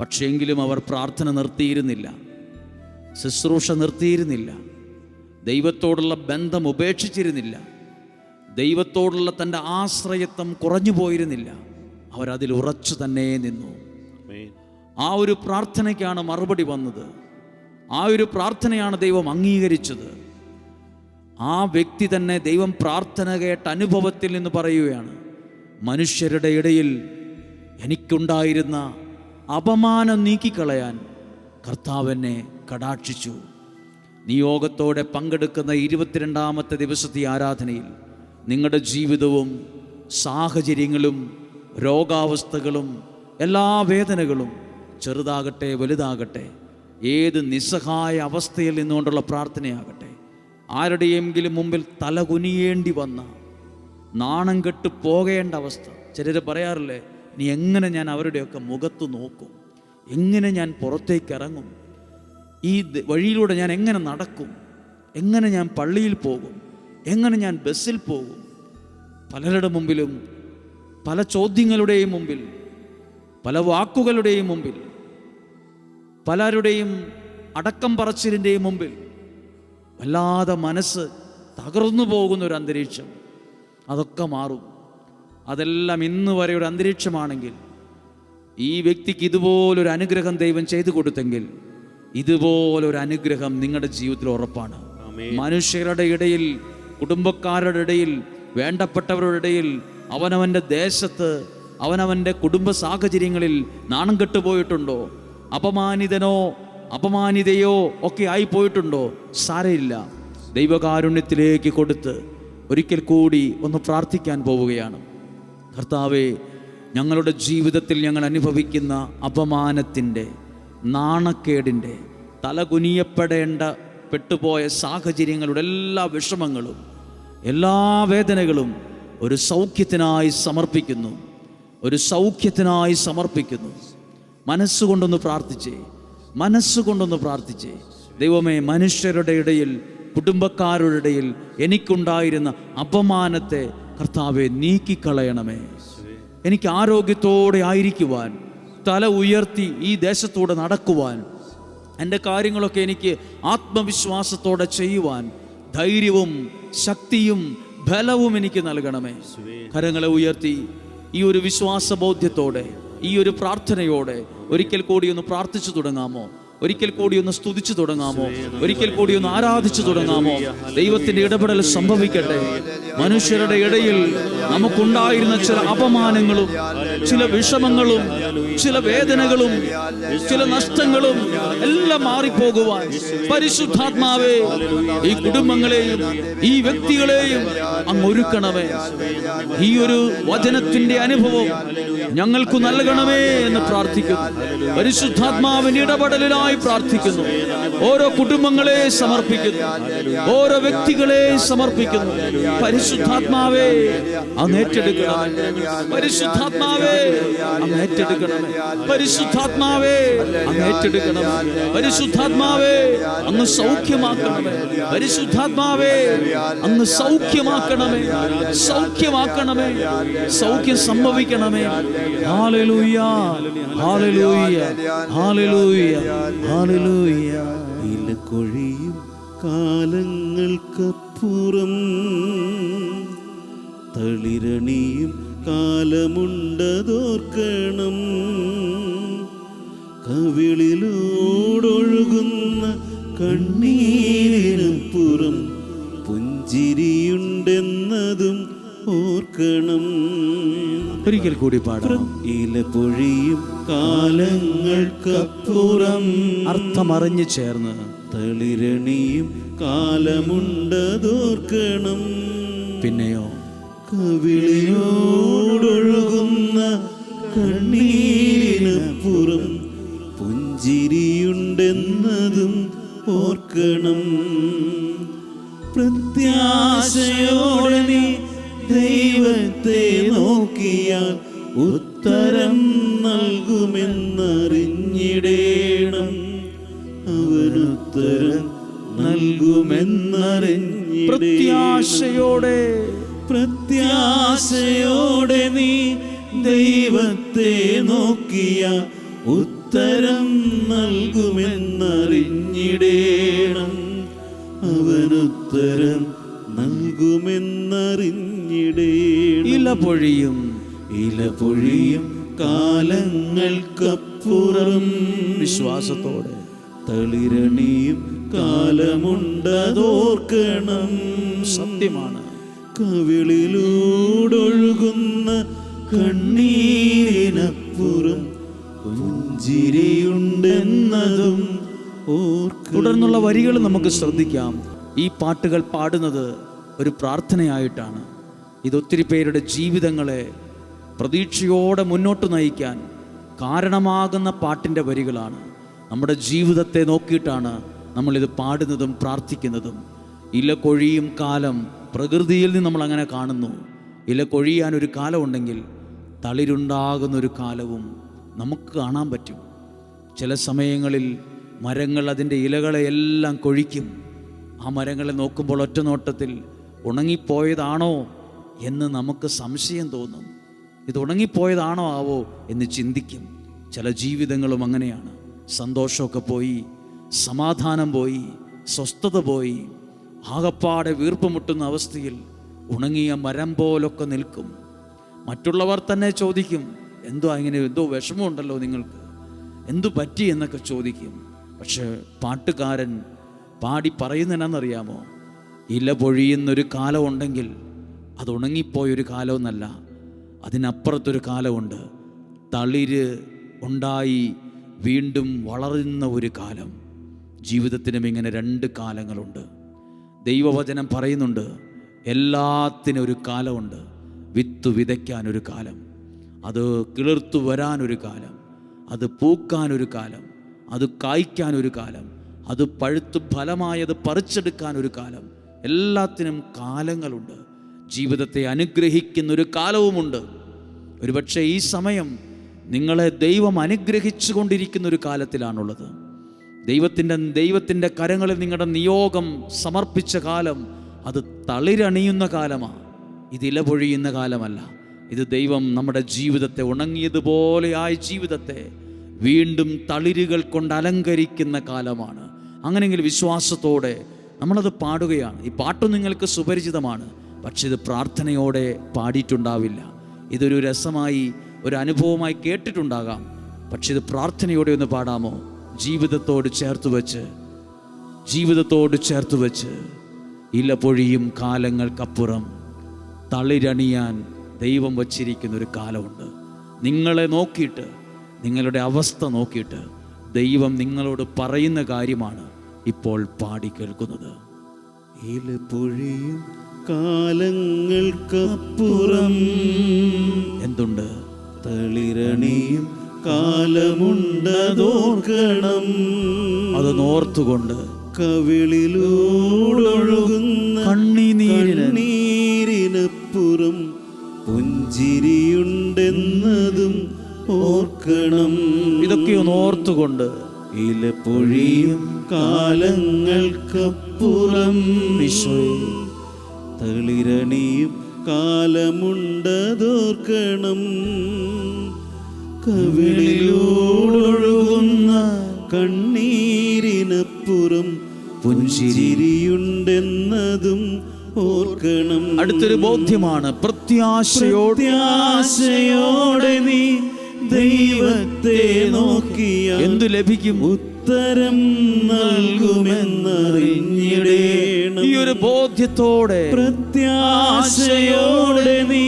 [SPEAKER 1] പക്ഷേങ്കിലും അവർ പ്രാർത്ഥന നിർത്തിയിരുന്നില്ല, ശുശ്രൂഷ നിർത്തിയിരുന്നില്ല. ദൈവത്തോടുള്ള ബന്ധം ഉപേക്ഷിച്ചിരുന്നില്ല. ദൈവത്തോടുള്ള തൻ്റെ ആശ്രയത്വം കുറഞ്ഞു പോയിരുന്നില്ല. അവരതിൽ ഉറച്ചു തന്നെ നിന്നു. ആ ഒരു പ്രാർത്ഥനയ്ക്കാണ് മറുപടി വന്നത്. ആ ഒരു പ്രാർത്ഥനയാണ് ദൈവം അംഗീകരിച്ചത്. ആ വ്യക്തി തന്നെ ദൈവം പ്രാർത്ഥന കേട്ട അനുഭവത്തിൽ നിന്ന് പറയുകയാണ്, മനുഷ്യരുടെ ഇടയിൽ എനിക്കുണ്ടായിരുന്ന അപമാനം നീക്കിക്കളയാൻ കർത്താവെന്നെ കടാക്ഷിച്ചു. നിയോഗത്തോടെ പങ്കെടുക്കുന്ന 22ാമത്തെ ദിവസത്തെ ആരാധനയിൽ നിങ്ങളുടെ ജീവിതവും സാഹചര്യങ്ങളും രോഗാവസ്ഥകളും എല്ലാ വേദനകളും ചെറുതാകട്ടെ വലുതാകട്ടെ, ഏത് നിസ്സഹായ അവസ്ഥയിൽ നിന്നുകൊണ്ടുള്ള പ്രാർത്ഥനയാകട്ടെ, ആരുടെയെങ്കിലും മുമ്പിൽ തലകുനിയേണ്ടി വന്ന, നാണം കെട്ട് പോകേണ്ട അവസ്ഥ. ചിലർ പറയാറില്ലേ, നീ എങ്ങനെ ഞാൻ അവരുടെയൊക്കെ മുഖത്ത് നോക്കും, എങ്ങനെ ഞാൻ പുറത്തേക്ക് ഇറങ്ങും, ഈ വഴിയിലൂടെ ഞാൻ എങ്ങനെ നടക്കും, എങ്ങനെ ഞാൻ പള്ളിയിൽ പോകും, എങ്ങനെ ഞാൻ ബസ്സിൽ പോകും. പലരുടെ മുമ്പിലും പല ചോദ്യങ്ങളുടെയും മുമ്പിൽ, പല വാക്കുകളുടെയും മുമ്പിൽ, പലരുടെയും അടക്കം പറച്ചിലിൻ്റെയും മുമ്പിൽ വല്ലാതെ മനസ്സ് തകർന്നു പോകുന്ന ഒരു അന്തരീക്ഷം. അതൊക്കെ മാറും. അതെല്ലാം ഇന്ന് വരെ ഒരു അന്തരീക്ഷമാണെങ്കിൽ, ഈ വ്യക്തിക്ക് ഇതുപോലൊരു അനുഗ്രഹം ദൈവം ചെയ്തു കൊടുത്തെങ്കിൽ ഇതുപോലൊരു അനുഗ്രഹം നിങ്ങളുടെ ജീവിതത്തിൽ ഉറപ്പാണ്. മനുഷ്യരുടെ ഇടയിൽ, കുടുംബക്കാരുടെ ഇടയിൽ, വേണ്ടപ്പെട്ടവരുടെ ഇടയിൽ, അവനവൻ്റെ ദേശത്ത്, അവനവൻ്റെ കുടുംബ സാഹചര്യങ്ങളിൽ നാണം കെട്ടുപോയിട്ടുണ്ടോ, അപമാനിതനോ അപമാനിതയോ ഒക്കെ ആയിപ്പോയിട്ടുണ്ടോ? സാരമില്ല, ദൈവകാരുണ്യത്തിലേക്ക് കൊടുത്ത് ഒരിക്കൽ കൂടി ഒന്ന് പ്രാർത്ഥിക്കാൻ പോവുകയാണ്. കർത്താവേ, ഞങ്ങളുടെ ജീവിതത്തിൽ ഞങ്ങൾ അനുഭവിക്കുന്ന അപമാനത്തിൻ്റെ, നാണക്കേടിൻ്റെ, തലകുനിയപ്പെടേണ്ട പെട്ടുപോയ സാഹചര്യങ്ങളുടെ എല്ലാ വിഷമങ്ങളും, എല്ലാ വേദനകളും ഒരു സൗഖ്യത്തിനായി സമർപ്പിക്കുന്നു, ഒരു സൗഖ്യത്തിനായി സമർപ്പിക്കുന്നു. മനസ്സുകൊണ്ടൊന്ന് പ്രാർത്ഥിച്ചേ, മനസ്സുകൊണ്ടൊന്ന് പ്രാർത്ഥിച്ചേ. ദൈവമേ, മനുഷ്യരുടെ ഇടയിൽ, കുടുംബക്കാരുടെ ഇടയിൽ എനിക്കുണ്ടായിരുന്ന അപമാനത്തെ കർത്താവെ നീക്കിക്കളയണമേ. എനിക്ക് ആരോഗ്യത്തോടെ ആയിരിക്കുവാൻ, തല ഉയർത്തി ഈ ദേശത്തൂടെ നടക്കുവാൻ, എൻ്റെ കാര്യങ്ങളൊക്കെ എനിക്ക് ആത്മവിശ്വാസത്തോടെ ചെയ്യുവാൻ ധൈര്യവും ശക്തിയും ബലവും എനിക്ക് നൽകണമേ. കരങ്ങളെ ഉയർത്തി ഈ ഒരു വിശ്വാസബോധ്യത്തോടെ, ഈ ഒരു പ്രാർത്ഥനയോടെ ഒരിക്കൽ കൂടി ഒന്ന് പ്രാർത്ഥിച്ചു തുടങ്ങാമോ? ഒരിക്കൽ കൂടി ഒന്ന് സ്തുതിച്ചു തുടങ്ങാമോ? ഒരിക്കൽ കൂടി ഒന്ന് ആരാധിച്ചു തുടങ്ങാമോ? ദൈവത്തിൻ്റെ ഇടപെടൽ സംഭവിക്കട്ടെ. മനുഷ്യരുടെ ഇടയിൽ നമുക്കുണ്ടായിരുന്ന ചില അപമാനങ്ങളും, ചില വിഷമങ്ങളും, ചില വേദനകളും, ചില നഷ്ടങ്ങളും എല്ലാം മാറിപ്പോകുവാൻ പരിശുദ്ധാത്മാവേ, ഈ കുടുംബങ്ങളെയും ഈ വ്യക്തികളെയും അങ്ങ് ഒരുക്കണമേ. ഈ ഒരു വചനത്തിന്റെ അനുഭവം ഞങ്ങൾക്ക് നൽകണമേ എന്ന് പ്രാർത്ഥിക്കുന്നു. പരിശുദ്ധാത്മാവിന്റെ ഇടപെടലിനായി പ്രാർത്ഥിക്കുന്നു. ഓരോ കുടുംബങ്ങളെ സമർപ്പിക്കുന്നു, ഓരോ വ്യക്തികളെ സമർപ്പിക്കുന്നു. പരിശുദ്ധാത്മാവേ, അങ്ങ് ഏറ്റെടുക്കണമേ. പരിശുദ്ധാത്മാവേ, അങ്ങ് ഏറ്റെടുക്കണമേ. പരിശുദ്ധാത്മാവേ, അങ്ങ് ഏറ്റെടുക്കണമേ. പരിശുദ്ധാത്മാവേ, അങ്ങ് സൗഖ്യമാക്കണമേ. പരിശുദ്ധാത്മാവേ, അങ്ങ് സൗഖ്യമാക്കണമേ. സൗഖ്യമാക്കണമേ. സൗഖ്യം സംഭവിക്കണമേ. Hallelujah, hallelujah, hallelujah, hallelujah.
[SPEAKER 2] ഇലക്കൊഴിയും കാലങ്ങൾക്കപ്പുറം തളിരണിയും കാലമുണ്ടതോർക്കണം. കവിളിലൂടൊഴുകുന്ന കണ്ണീരിനപ്പുറം പുഞ്ചിരിയുണ്ടെന്നതും ഓർക്കണം.
[SPEAKER 1] ഒരിക്കൽ കൂടി പാടാം.
[SPEAKER 2] ഇല പൊഴിയും കാലങ്ങൾക്കപ്പുറം,
[SPEAKER 1] അർത്ഥമറിഞ്ഞു ചേർന്ന്,
[SPEAKER 2] തളിരണിയും കാലമുണ്ടതോർക്കണം.
[SPEAKER 1] പിന്നെയോ,
[SPEAKER 2] കവിളിയോടൊഴുകുന്ന കണ്ണീരിനപ്പുറം പുഞ്ചിരിയുണ്ടെന്നതും ഓർക്കണം. പ്രത്യാശയോടെ നീ ദൈവത്തെ നോക്കിയാൽ ഉത്തരം നൽകുമെന്നറിഞ്ഞിടേണം. അവനുത്തരം നൽകുമെന്നറിഞ്ഞിടേണം. പ്രത്യാശയോടെ നീ ദൈവത്തെ നോക്കിയാൽ ഉത്തരം നൽകുമെന്നറിഞ്ഞിടേണം. അവനുത്തരം നൽകുമെന്നറിഞ്ഞിടേണം.
[SPEAKER 1] ഇല പൊഴിയും
[SPEAKER 2] കാലങ്ങൾക്കപ്പുറം
[SPEAKER 1] വിശ്വാസത്തോടെ
[SPEAKER 2] തളിരണിയും കാലമുണ്ടതോർക്കണം.
[SPEAKER 1] സത്യമാണ്.
[SPEAKER 2] കവിളിലൂടൊഴുകുന്ന കണ്ണീരിനപ്പുറം പുഞ്ചിരിയുണ്ടെന്നതും ഓർക്കണം.
[SPEAKER 1] തുടർന്നുള്ള വരികൾ നമുക്ക് ശ്രദ്ധിക്കാം. ഈ പാട്ടുകൾ പാടുന്നത് ഒരു പ്രാർത്ഥനയായിട്ടാണ്. ഇതൊത്തിരി പേരുടെ ജീവിതങ്ങളെ പ്രതീക്ഷയോടെ മുന്നോട്ട് നയിക്കാൻ കാരണമാകുന്ന പാട്ടിൻ്റെ വരികളാണ്. നമ്മുടെ ജീവിതത്തെ നോക്കിയിട്ടാണ് നമ്മളിത് പാടുന്നതും പ്രാർത്ഥിക്കുന്നതും. ഇല കൊഴിയും കാലം പ്രകൃതിയിൽ നിന്ന് നമ്മൾ അങ്ങനെ കാണുന്നു. ഇല കൊഴിയാനൊരു കാലമുണ്ടെങ്കിൽ തളിരുണ്ടാകുന്നൊരു കാലവും നമുക്ക് കാണാൻ പറ്റും. ചില സമയങ്ങളിൽ മരങ്ങൾ അതിൻ്റെ ഇലകളെയെല്ലാം കൊഴിക്കും. ആ മരങ്ങളെ നോക്കുമ്പോൾ ഒറ്റ നോട്ടത്തിൽ ഉണങ്ങിപ്പോയതാണോ എന്ന് നമുക്ക് സംശയം തോന്നും. ഇത് ഉണങ്ങിപ്പോയതാണോ ആവോ എന്ന് ചിന്തിക്കും. ചില ജീവിതങ്ങളും അങ്ങനെയാണ്. സന്തോഷമൊക്കെ പോയി, സമാധാനം പോയി, സ്വസ്ഥത പോയി, ആകപ്പാടെ വീർപ്പുമുട്ടുന്ന അവസ്ഥയിൽ ഉണങ്ങിയ മരം പോലൊക്കെ നിൽക്കും. മറ്റുള്ളവർ തന്നെ ചോദിക്കും, എന്തോ വിഷമമുണ്ടല്ലോ നിങ്ങൾക്ക്, എന്തു പറ്റി എന്നൊക്കെ ചോദിക്കും. പക്ഷെ പാട്ടുകാരൻ പാടി പറയുന്നതെന്നറിയാമോ? ഇല പൊഴിയുന്നൊരു കാലമുണ്ടെങ്കിൽ അത് ഉണങ്ങിപ്പോയൊരു കാലമൊന്നല്ല, അതിനപ്പുറത്തൊരു കാലമുണ്ട്. തളിര് ഉണ്ടായി വീണ്ടും വളരുന്ന ഒരു കാലം. ജീവിതത്തിനും ഇങ്ങനെ രണ്ട് കാലങ്ങളുണ്ട്. ദൈവവചനം പറയുന്നുണ്ട്, എല്ലാത്തിനും ഒരു കാലമുണ്ട്. വിത്ത് വിതയ്ക്കാനൊരു കാലം, അത് കിളിർത്തു വരാനൊരു കാലം, അത് പൂക്കാനൊരു കാലം, അത് കായ്ക്കാനൊരു കാലം, അത് പഴുത്ത് ഫലമായത് പറിച്ചെടുക്കാനൊരു കാലം. എല്ലാത്തിനും കാലങ്ങളുണ്ട്. ജീവിതത്തെ അനുഗ്രഹിക്കുന്നൊരു കാലവുമുണ്ട്. ഒരുപക്ഷെ ഈ സമയം നിങ്ങളെ ദൈവം അനുഗ്രഹിച്ചു കൊണ്ടിരിക്കുന്നൊരു കാലത്തിലാണുള്ളത്. ദൈവത്തിൻ്റെ കരങ്ങളിൽ നിങ്ങളുടെ നിയോഗം സമർപ്പിച്ച കാലം അത് തളിരണിയുന്ന കാലമാണ്. ഇത് ഇല പൊഴിയുന്ന കാലമല്ല. ഇത് ദൈവം നമ്മുടെ ജീവിതത്തെ, ഉണങ്ങിയതുപോലെയായ ജീവിതത്തെ വീണ്ടും തളിരുകൾ കൊണ്ട് അലങ്കരിക്കുന്ന കാലമാണ്. അങ്ങനെയെങ്കിൽ വിശ്വാസത്തോടെ നമ്മളത് പാടുകയാണ്. ഈ പാട്ട് നിങ്ങൾക്ക് സുപരിചിതമാണ്, പക്ഷെ ഇത് പ്രാർത്ഥനയോടെ പാടിയിട്ടുണ്ടാവില്ല. ഇതൊരു രസമായി, ഒരു അനുഭവമായി കേട്ടിട്ടുണ്ടാകാം. പക്ഷെ ഇത് പ്രാർത്ഥനയോടെ ഒന്ന് പാടാമോ? ജീവിതത്തോട് ചേർത്ത് വെച്ച് ഇല പൊഴിയും കാലങ്ങൾക്കപ്പുറം തളിരണിയാൻ ദൈവം വച്ചിരിക്കുന്നൊരു കാലമുണ്ട്. നിങ്ങളെ നോക്കിയിട്ട്, നിങ്ങളുടെ അവസ്ഥ നോക്കിയിട്ട് ദൈവം നിങ്ങളോട് പറയുന്ന കാര്യമാണ് ഇപ്പോൾ പാടി കേൾക്കുന്നത്.
[SPEAKER 2] ഇല പൊഴിയും കാലങ്ങൾക്കപ്പുറം
[SPEAKER 1] എന്തുണ്ട്?
[SPEAKER 2] തളിരണിയും കാലമുണ്ടതോർക്കണം.
[SPEAKER 1] അത് നോർത്തുകൊണ്ട്
[SPEAKER 2] കവിളിലൂടൊഴുകുന്ന കണ്ണീരിനപ്പുറം പുഞ്ചിരിയുണ്ടെന്നതും ഓർക്കണം.
[SPEAKER 1] ഇതൊക്കെയൊന്ന് ഓർത്തുകൊണ്ട്
[SPEAKER 2] ഇല പൊഴിയും കാലങ്ങൾക്കപ്പുറം തളിരണിയും കാലമുണ്ടതോർക്കണം. കവിളിലൂടൊഴുകുന്ന കണ്ണീരിനപ്പുറം പുഞ്ചിരിയുണ്ടെന്നതും ഓർക്കണം.
[SPEAKER 1] അടുത്തൊരു ബോധ്യമാണ്, പ്രത്യാശയോടെ
[SPEAKER 2] നീ ദൈവത്തെ നോക്കിയ
[SPEAKER 1] എന്തു ലഭിക്കും?
[SPEAKER 2] ഉത്തരം നൽകുമെന്നറിഞ്ഞിടേണം.
[SPEAKER 1] ഈ ഒരു ബോധ്യത്തോടെ,
[SPEAKER 2] പ്രത്യാശയോടെ നീ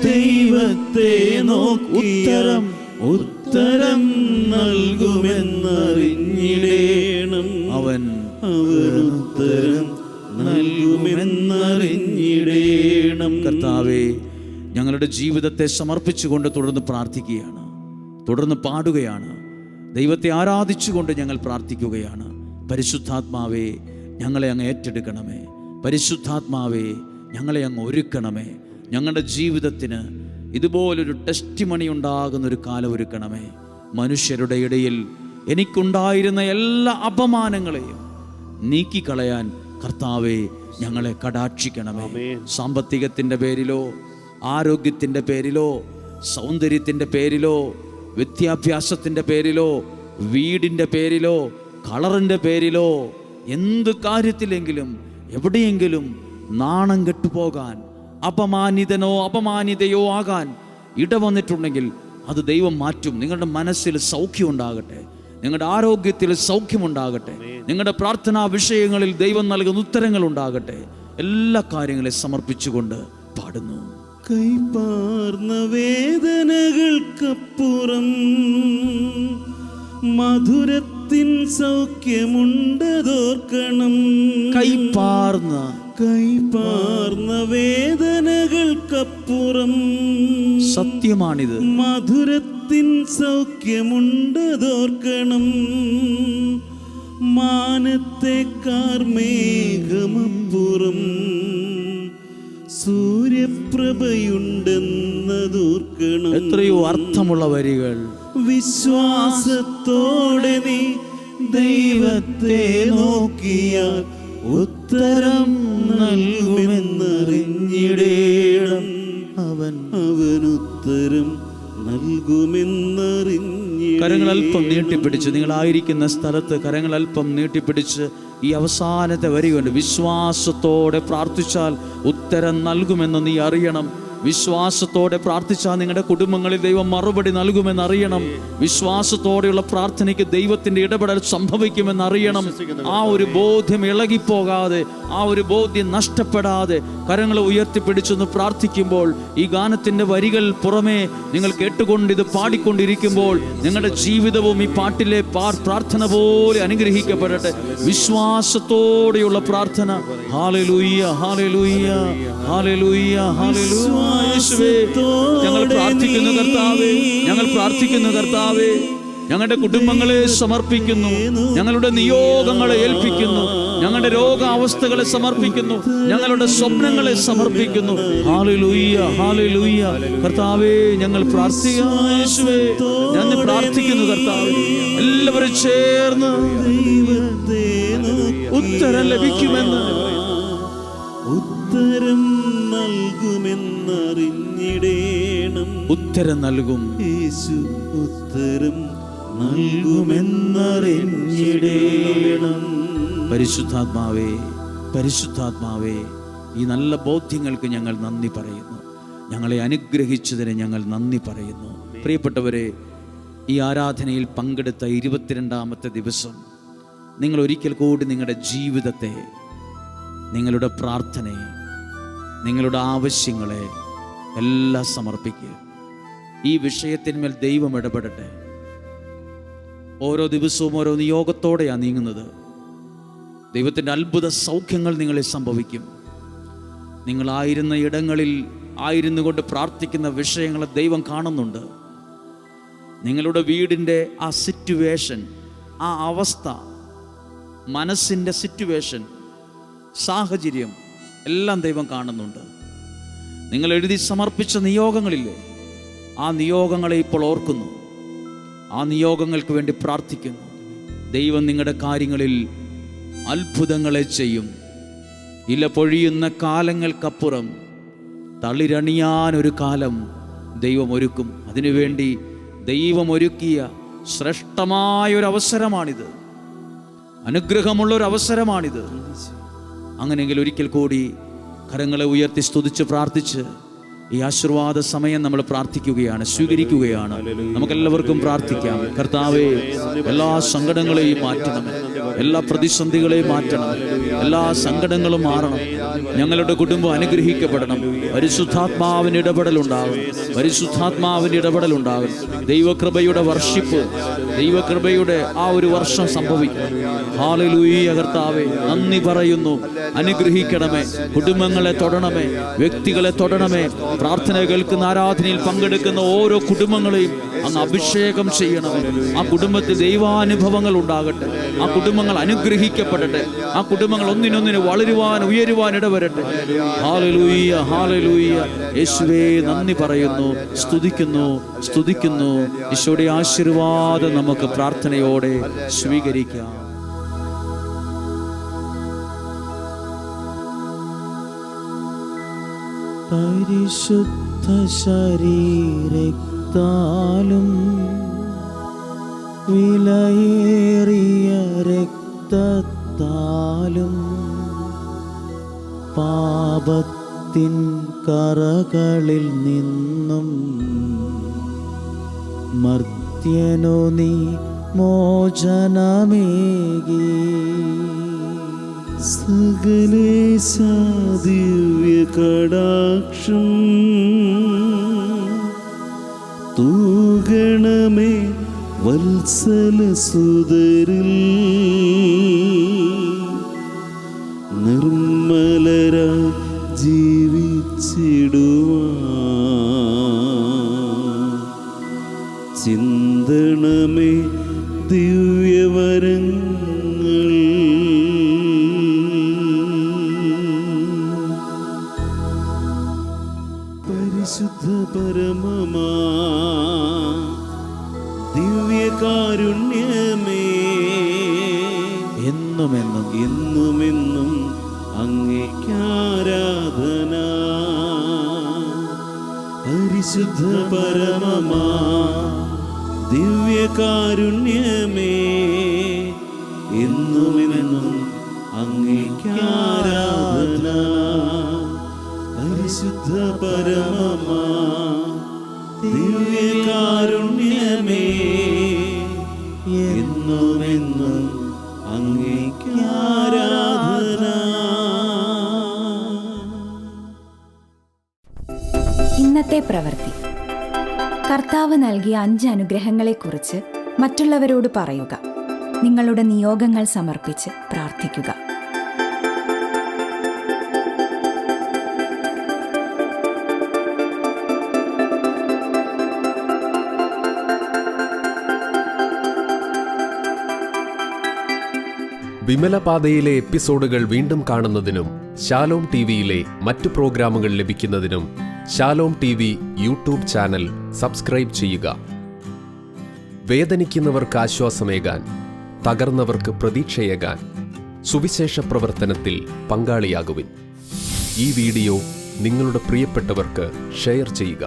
[SPEAKER 2] ദൈവത്തെ നോക്കിയ ഉത്തരം നൽകുമെന്നറിഞ്ഞിടേണം.
[SPEAKER 1] അവൻ
[SPEAKER 2] ഉത്തരം നൽകുമെന്നറിഞ്ഞിടേണം.
[SPEAKER 1] കർത്താവേ, ഞങ്ങളുടെ ജീവിതത്തെ സമർപ്പിച്ചുകൊണ്ട് തുടർന്ന് പ്രാർത്ഥിക്കുകയാണ്, തുടർന്ന് പാടുകയാണ്, ദൈവത്തെ ആരാധിച്ചുകൊണ്ട് ഞങ്ങൾ പ്രാർത്ഥിക്കുകയാണ്. പരിശുദ്ധാത്മാവേ, ഞങ്ങളെ അങ്ങ് ഏറ്റെടുക്കണമേ. പരിശുദ്ധാത്മാവേ, ഞങ്ങളെ അങ്ങ് ഒരുക്കണമേ. ഞങ്ങളുടെ ജീവിതത്തിന് ഇതുപോലൊരു ടെസ്റ്റ് മണി ഉണ്ടാകുന്നൊരു കാലം ഒരുക്കണമേ. മനുഷ്യരുടെ ഇടയിൽ എനിക്കുണ്ടായിരുന്ന എല്ലാ അപമാനങ്ങളെയും നീക്കിക്കളയാൻ കർത്താവേ ഞങ്ങളെ കടാക്ഷിക്കണമേ. സാമ്പത്തികത്തിൻ്റെ പേരിലോ, ആരോഗ്യത്തിൻ്റെ പേരിലോ, സൗന്ദര്യത്തിൻ്റെ പേരിലോ, വിദ്യാഭ്യാസത്തിൻ്റെ പേരിലോ, വീടിൻ്റെ പേരിലോ, കളറിൻ്റെ പേരിലോ എന്ത് കാര്യത്തിലെങ്കിലും എവിടെയെങ്കിലും നാണം കെട്ടുപോകാൻ, അപമാനിതയോ ആകാൻ ഇടവന്നിട്ടുണ്ടെങ്കിൽ അത് ദൈവം മാറ്റും. നിങ്ങളുടെ മനസ്സിൽ സൗഖ്യം ഉണ്ടാകട്ടെ, നിങ്ങളുടെ ആരോഗ്യത്തിൽ സൗഖ്യമുണ്ടാകട്ടെ, നിങ്ങളുടെ പ്രാർത്ഥനാ വിഷയങ്ങളിൽ ദൈവം നൽകുന്ന ഉത്തരങ്ങൾ ഉണ്ടാകട്ടെ. എല്ലാ കാര്യങ്ങളെ സമർപ്പിച്ചുകൊണ്ട് പാടുന്നു.
[SPEAKER 2] കൈപ്പാർന്ന വേദനകൾക്കപ്പുറം മധുരത്തിൻ സൗഖ്യമുണ്ടതോർക്കണം.
[SPEAKER 1] കൈപ്പാർന്ന
[SPEAKER 2] വേദനകൾക്കപ്പുറം
[SPEAKER 1] സത്യമാണിത്,
[SPEAKER 2] മധുരത്തിൻ സൗഖ്യമുണ്ടതോർക്കണം. മാനത്തെ കാർമേഘമപ്പുറം സൂര്യപ്രഭയുണ്ടെന്നതോർക്കണം.
[SPEAKER 1] എത്രയോ അർത്ഥമുള്ള വരികൾ.
[SPEAKER 2] വിശ്വാസത്തോടെ നീ ദൈവത്തെ നോക്കിയാൽ ഉത്തരം നൽകുമെന്നറിഞ്ഞിടേണം. അവനുത്തരം നൽകുമെന്നറിഞ്ഞിടേണം.
[SPEAKER 1] കരങ്ങൾ അല്പം നീട്ടിപ്പിടിച്ച്, നിങ്ങളായിരിക്കുന്ന സ്ഥലത്ത് കരങ്ങൾ അല്പം നീട്ടിപ്പിടിച്ച് ഈ അവസാനത്തെ വരികൊണ്ട് വിശ്വാസത്തോടെ പ്രാർത്ഥിച്ചാൽ ഉത്തരം നൽകുമെന്ന് നീ അറിയണം. വിശ്വാസത്തോടെ പ്രാർത്ഥിച്ചാൽ നിങ്ങളുടെ കുടുംബങ്ങളിൽ ദൈവം മറുപടി നൽകുമെന്ന് അറിയണം. വിശ്വാസത്തോടെയുള്ള പ്രാർത്ഥനയ്ക്ക് ദൈവത്തിൻ്റെ ഇടപെടൽ സംഭവിക്കുമെന്ന് അറിയണം. ആ ഒരു ബോധ്യം ഇളകിപ്പോകാതെ, ആ ഒരു ബോധ്യം നഷ്ടപ്പെടാതെ കരങ്ങൾ ഉയർത്തിപ്പിടിച്ചൊന്ന് പ്രാർത്ഥിക്കുമ്പോൾ, ഈ ഗാനത്തിൻ്റെ വരികൾ പുറമേ നിങ്ങൾ കേട്ടുകൊണ്ട് ഇത് പാടിക്കൊണ്ടിരിക്കുമ്പോൾ നിങ്ങളുടെ ജീവിതവും ഈ പാട്ടിലെ പ്രാർത്ഥന പോലെ അനുഗ്രഹിക്കപ്പെടട്ടെ. വിശ്വാസത്തോടെയുള്ള പ്രാർത്ഥന. Hallelujah, hallelujah, hallelujah, hallelujah. യേശുവേ, ഞങ്ങൾ പ്രാർത്ഥിക്കുന്നു കർത്താവേ, ഞങ്ങൾ പ്രാർത്ഥിക്കുന്നു കർത്താവേ. ഞങ്ങളുടെ കുടുംബങ്ങളെ സമർപ്പിക്കുന്നു, ഞങ്ങളുടെ നിയോഗങ്ങളെ ഏൽപ്പിക്കുന്നു, ഞങ്ങളുടെ രോഗാവസ്ഥകളെ സമർപ്പിക്കുന്നു, ഞങ്ങളുടെ സ്വപ്നങ്ങളെ സമർപ്പിക്കുന്നു. Hallelujah, hallelujah. കർത്താവേ, ഞങ്ങൾ പ്രാർത്ഥിക്കുന്നു. യേശുവേ, ഞങ്ങൾ പ്രാർത്ഥിക്കുന്നു കർത്താവേ. എല്ലാവരും ചേർന്ന് ഉത്തരം ലഭിക്കുമെന്ന്,
[SPEAKER 2] ഉത്തരം നൽകുമെന്നറിഞ്ഞിടേണം.
[SPEAKER 1] ഉത്തരം നൽകും
[SPEAKER 2] യേശു, ഉത്തരം നൽകുമെന്നറിഞ്ഞിടേണം.
[SPEAKER 1] പരിശുദ്ധാത്മാവേ, പരിശുദ്ധാത്മാവേ, ഈ നല്ല ബോധ്യങ്ങൾക്ക് ഞങ്ങൾ നന്ദി പറയുന്നു. ഞങ്ങളെ അനുഗ്രഹിച്ചതിന് ഞങ്ങൾ നന്ദി പറയുന്നു. പ്രിയപ്പെട്ടവരെ, ഈ ആരാധനയിൽ പങ്കെടുത്ത 22ാമത്തെ ദിവസം നിങ്ങൾ ഒരിക്കൽ കൂടി നിങ്ങളുടെ ജീവിതത്തെ, നിങ്ങളുടെ പ്രാർത്ഥനയെ, നിങ്ങളുടെ ആവശ്യങ്ങളെ എല്ലാം സമർപ്പിക്കുക. ഈ വിഷയത്തിന്മേൽ ദൈവം ഇടപെടട്ടെ. ഓരോ ദിവസവും ഓരോ നിയോഗത്തോടെയാണ് നീങ്ങുന്നത്. ദൈവത്തിൻ്റെ അത്ഭുത സൗഖ്യങ്ങൾ നിങ്ങളിൽ സംഭവിക്കും. നിങ്ങളായിരുന്ന ഇടങ്ങളിൽ ആയിരുന്നു കൊണ്ട് പ്രാർത്ഥിക്കുന്ന വിഷയങ്ങളെ ദൈവം കാണുന്നുണ്ട്. നിങ്ങളുടെ വീടിൻ്റെ ആ സിറ്റുവേഷൻ, ആ അവസ്ഥ, മനസ്സിൻ്റെ സിറ്റുവേഷൻ, സാഹചര്യം എല്ലാം ദൈവം കാണുന്നുണ്ട്. നിങ്ങൾ എഴുതി സമർപ്പിച്ച നിയോഗങ്ങളില്ലേ, ആ നിയോഗങ്ങളെ ഇപ്പോൾ ഓർക്കുന്നു, ആ നിയോഗങ്ങൾക്ക് വേണ്ടി പ്രാർത്ഥിക്കുന്നു. ദൈവം നിങ്ങളുടെ കാര്യങ്ങളിൽ അത്ഭുതങ്ങളെ ചെയ്യും. ഇല പൊഴിയുന്ന കാലങ്ങൾക്കപ്പുറം തളിരണിയാനൊരു കാലം ദൈവം ഒരുക്കും. അതിനുവേണ്ടി ദൈവം ഒരുക്കിയ ശ്രേഷ്ഠമായൊരവസരമാണിത്, അനുഗ്രഹമുള്ളൊരവസരമാണിത്. അങ്ങനെയെങ്കിൽ ഒരിക്കൽ കൂടി കരങ്ങളെ ഉയർത്തി സ്തുതിച്ച് പ്രാർത്ഥിച്ച് ഈ ആശീർവാദ സമയം നമ്മൾ പ്രാർത്ഥിക്കുകയാണ്, സ്വീകരിക്കുകയാണ്. നമുക്കെല്ലാവർക്കും പ്രാർത്ഥിക്കാം. കർത്താവേ, എല്ലാ സങ്കടങ്ങളെയും മാറ്റണമേ, എല്ലാ പ്രതിസന്ധികളെയും മാറ്റണം, എല്ലാ സങ്കടങ്ങളും മാറണം. ഞങ്ങളുടെ കുടുംബം അനുഗ്രഹിക്കപ്പെടണം. പരിശുദ്ധാത്മാവിന് ഇടപെടലുണ്ടാകും, പരിശുദ്ധാത്മാവിന് ഇടപെടലുണ്ടാകും. ദൈവകൃപയുടെ വർഷിപ്പ്, ദൈവകൃപയുടെ ആ ഒരു വർഷം സംഭവിക്കും. ഹല്ലേലൂയ. കർത്താവേ, നന്ദി പറയുന്നു. അനുഗ്രഹിക്കണമേ, കുടുംബങ്ങളെ തൊടണമേ, വ്യക്തികളെ തൊടണമേ. പ്രാർത്ഥന കേൾക്കുന്ന, ആരാധനയിൽ പങ്കെടുക്കുന്ന ഓരോ കുടുംബങ്ങളെയും അങ്ങ് അഭിഷേകം ചെയ്യണമേ. ആ കുടുംബത്തിൽ ദൈവാനുഭവങ്ങൾ ഉണ്ടാകട്ടെ, ആ കുടുംബങ്ങൾ അനുഗ്രഹിക്കപ്പെടട്ടെ, ആ കുടുംബങ്ങൾ ഒന്നിനൊന്നിന് വളരുവാൻ, ഉയരുവാൻ ഇടവരട്ടെ. Hallelujah, hallelujah. യേശുവേ, നന്ദി പറയുന്നു, സ്തുതിക്കുന്നു, സ്തുതിക്കുന്നു. ഈശോയുടെ ആശീർവാദം നമുക്ക് പ്രാർത്ഥനയോടെ സ്വീകരിക്കാം. പരിശുദ്ധ ശരീരത്താലും വിലയേറിയ രക്തത്താലും
[SPEAKER 2] പാപത്തിൻ കറകളിൽ നിന്നും മർത്യനു നീ മോചനമേകി. സകലേശ ദിവ്യ കടാക്ഷം തൂഗണമേ വത്സല സുതരിൽ. നിർമ്മലരായി ജീവിച്ചിടുവാൻ ചിന്തണമേ ദിവ്യവരങ്ങൾ. പരിശുദ്ധ പരമമാ ദിവ്യകാരുണ്യമേ, എന്നുമെന്നും എന്നുമെന്നും അങ്ങേക്കാരാധന. പരിശുദ്ധ പരമമാ ദിവ്യകാരുണ്യമേ, എന്നുമെന്നും അങ്ങേക്കാരാധന. പരിശുദ്ധ പരമമാ ദിവ്യകാരുണ്യമേ, എന്നുമെന്നും അങ്ങേക്കാരാധന.
[SPEAKER 3] ഇന്നത്തെ പ്രവൃത്തി. കർത്താവ് നൽകിയ 5 അനുഗ്രഹങ്ങളെക്കുറിച്ച് മറ്റുള്ളവരോട് പറയുക. നിങ്ങളുടെ നിയോഗങ്ങൾ സമർപ്പിച്ച് പ്രാർത്ഥിക്കുക.
[SPEAKER 4] വിമലപാതയിലെ എപ്പിസോഡുകൾ വീണ്ടും കാണുന്നതിനും ശാലോം ടിവിയിലെ മറ്റു പ്രോഗ്രാമുകൾ ലഭിക്കുന്നതിനും Shalom TV YouTube channel subscribe ചെയ്യുക. വേദനിക്കുന്നവർക്ക് ആശ്വാസമേകാൻ, തകർന്നവർക്ക് പ്രതീക്ഷയേകാൻ സുവിശേഷ പ്രവർത്തനത്തിൽ പങ്കാളിയാകുവിൻ. ഈ വീഡിയോ നിങ്ങളുടെ പ്രിയപ്പെട്ടവർക്ക് ഷെയർ ചെയ്യുക.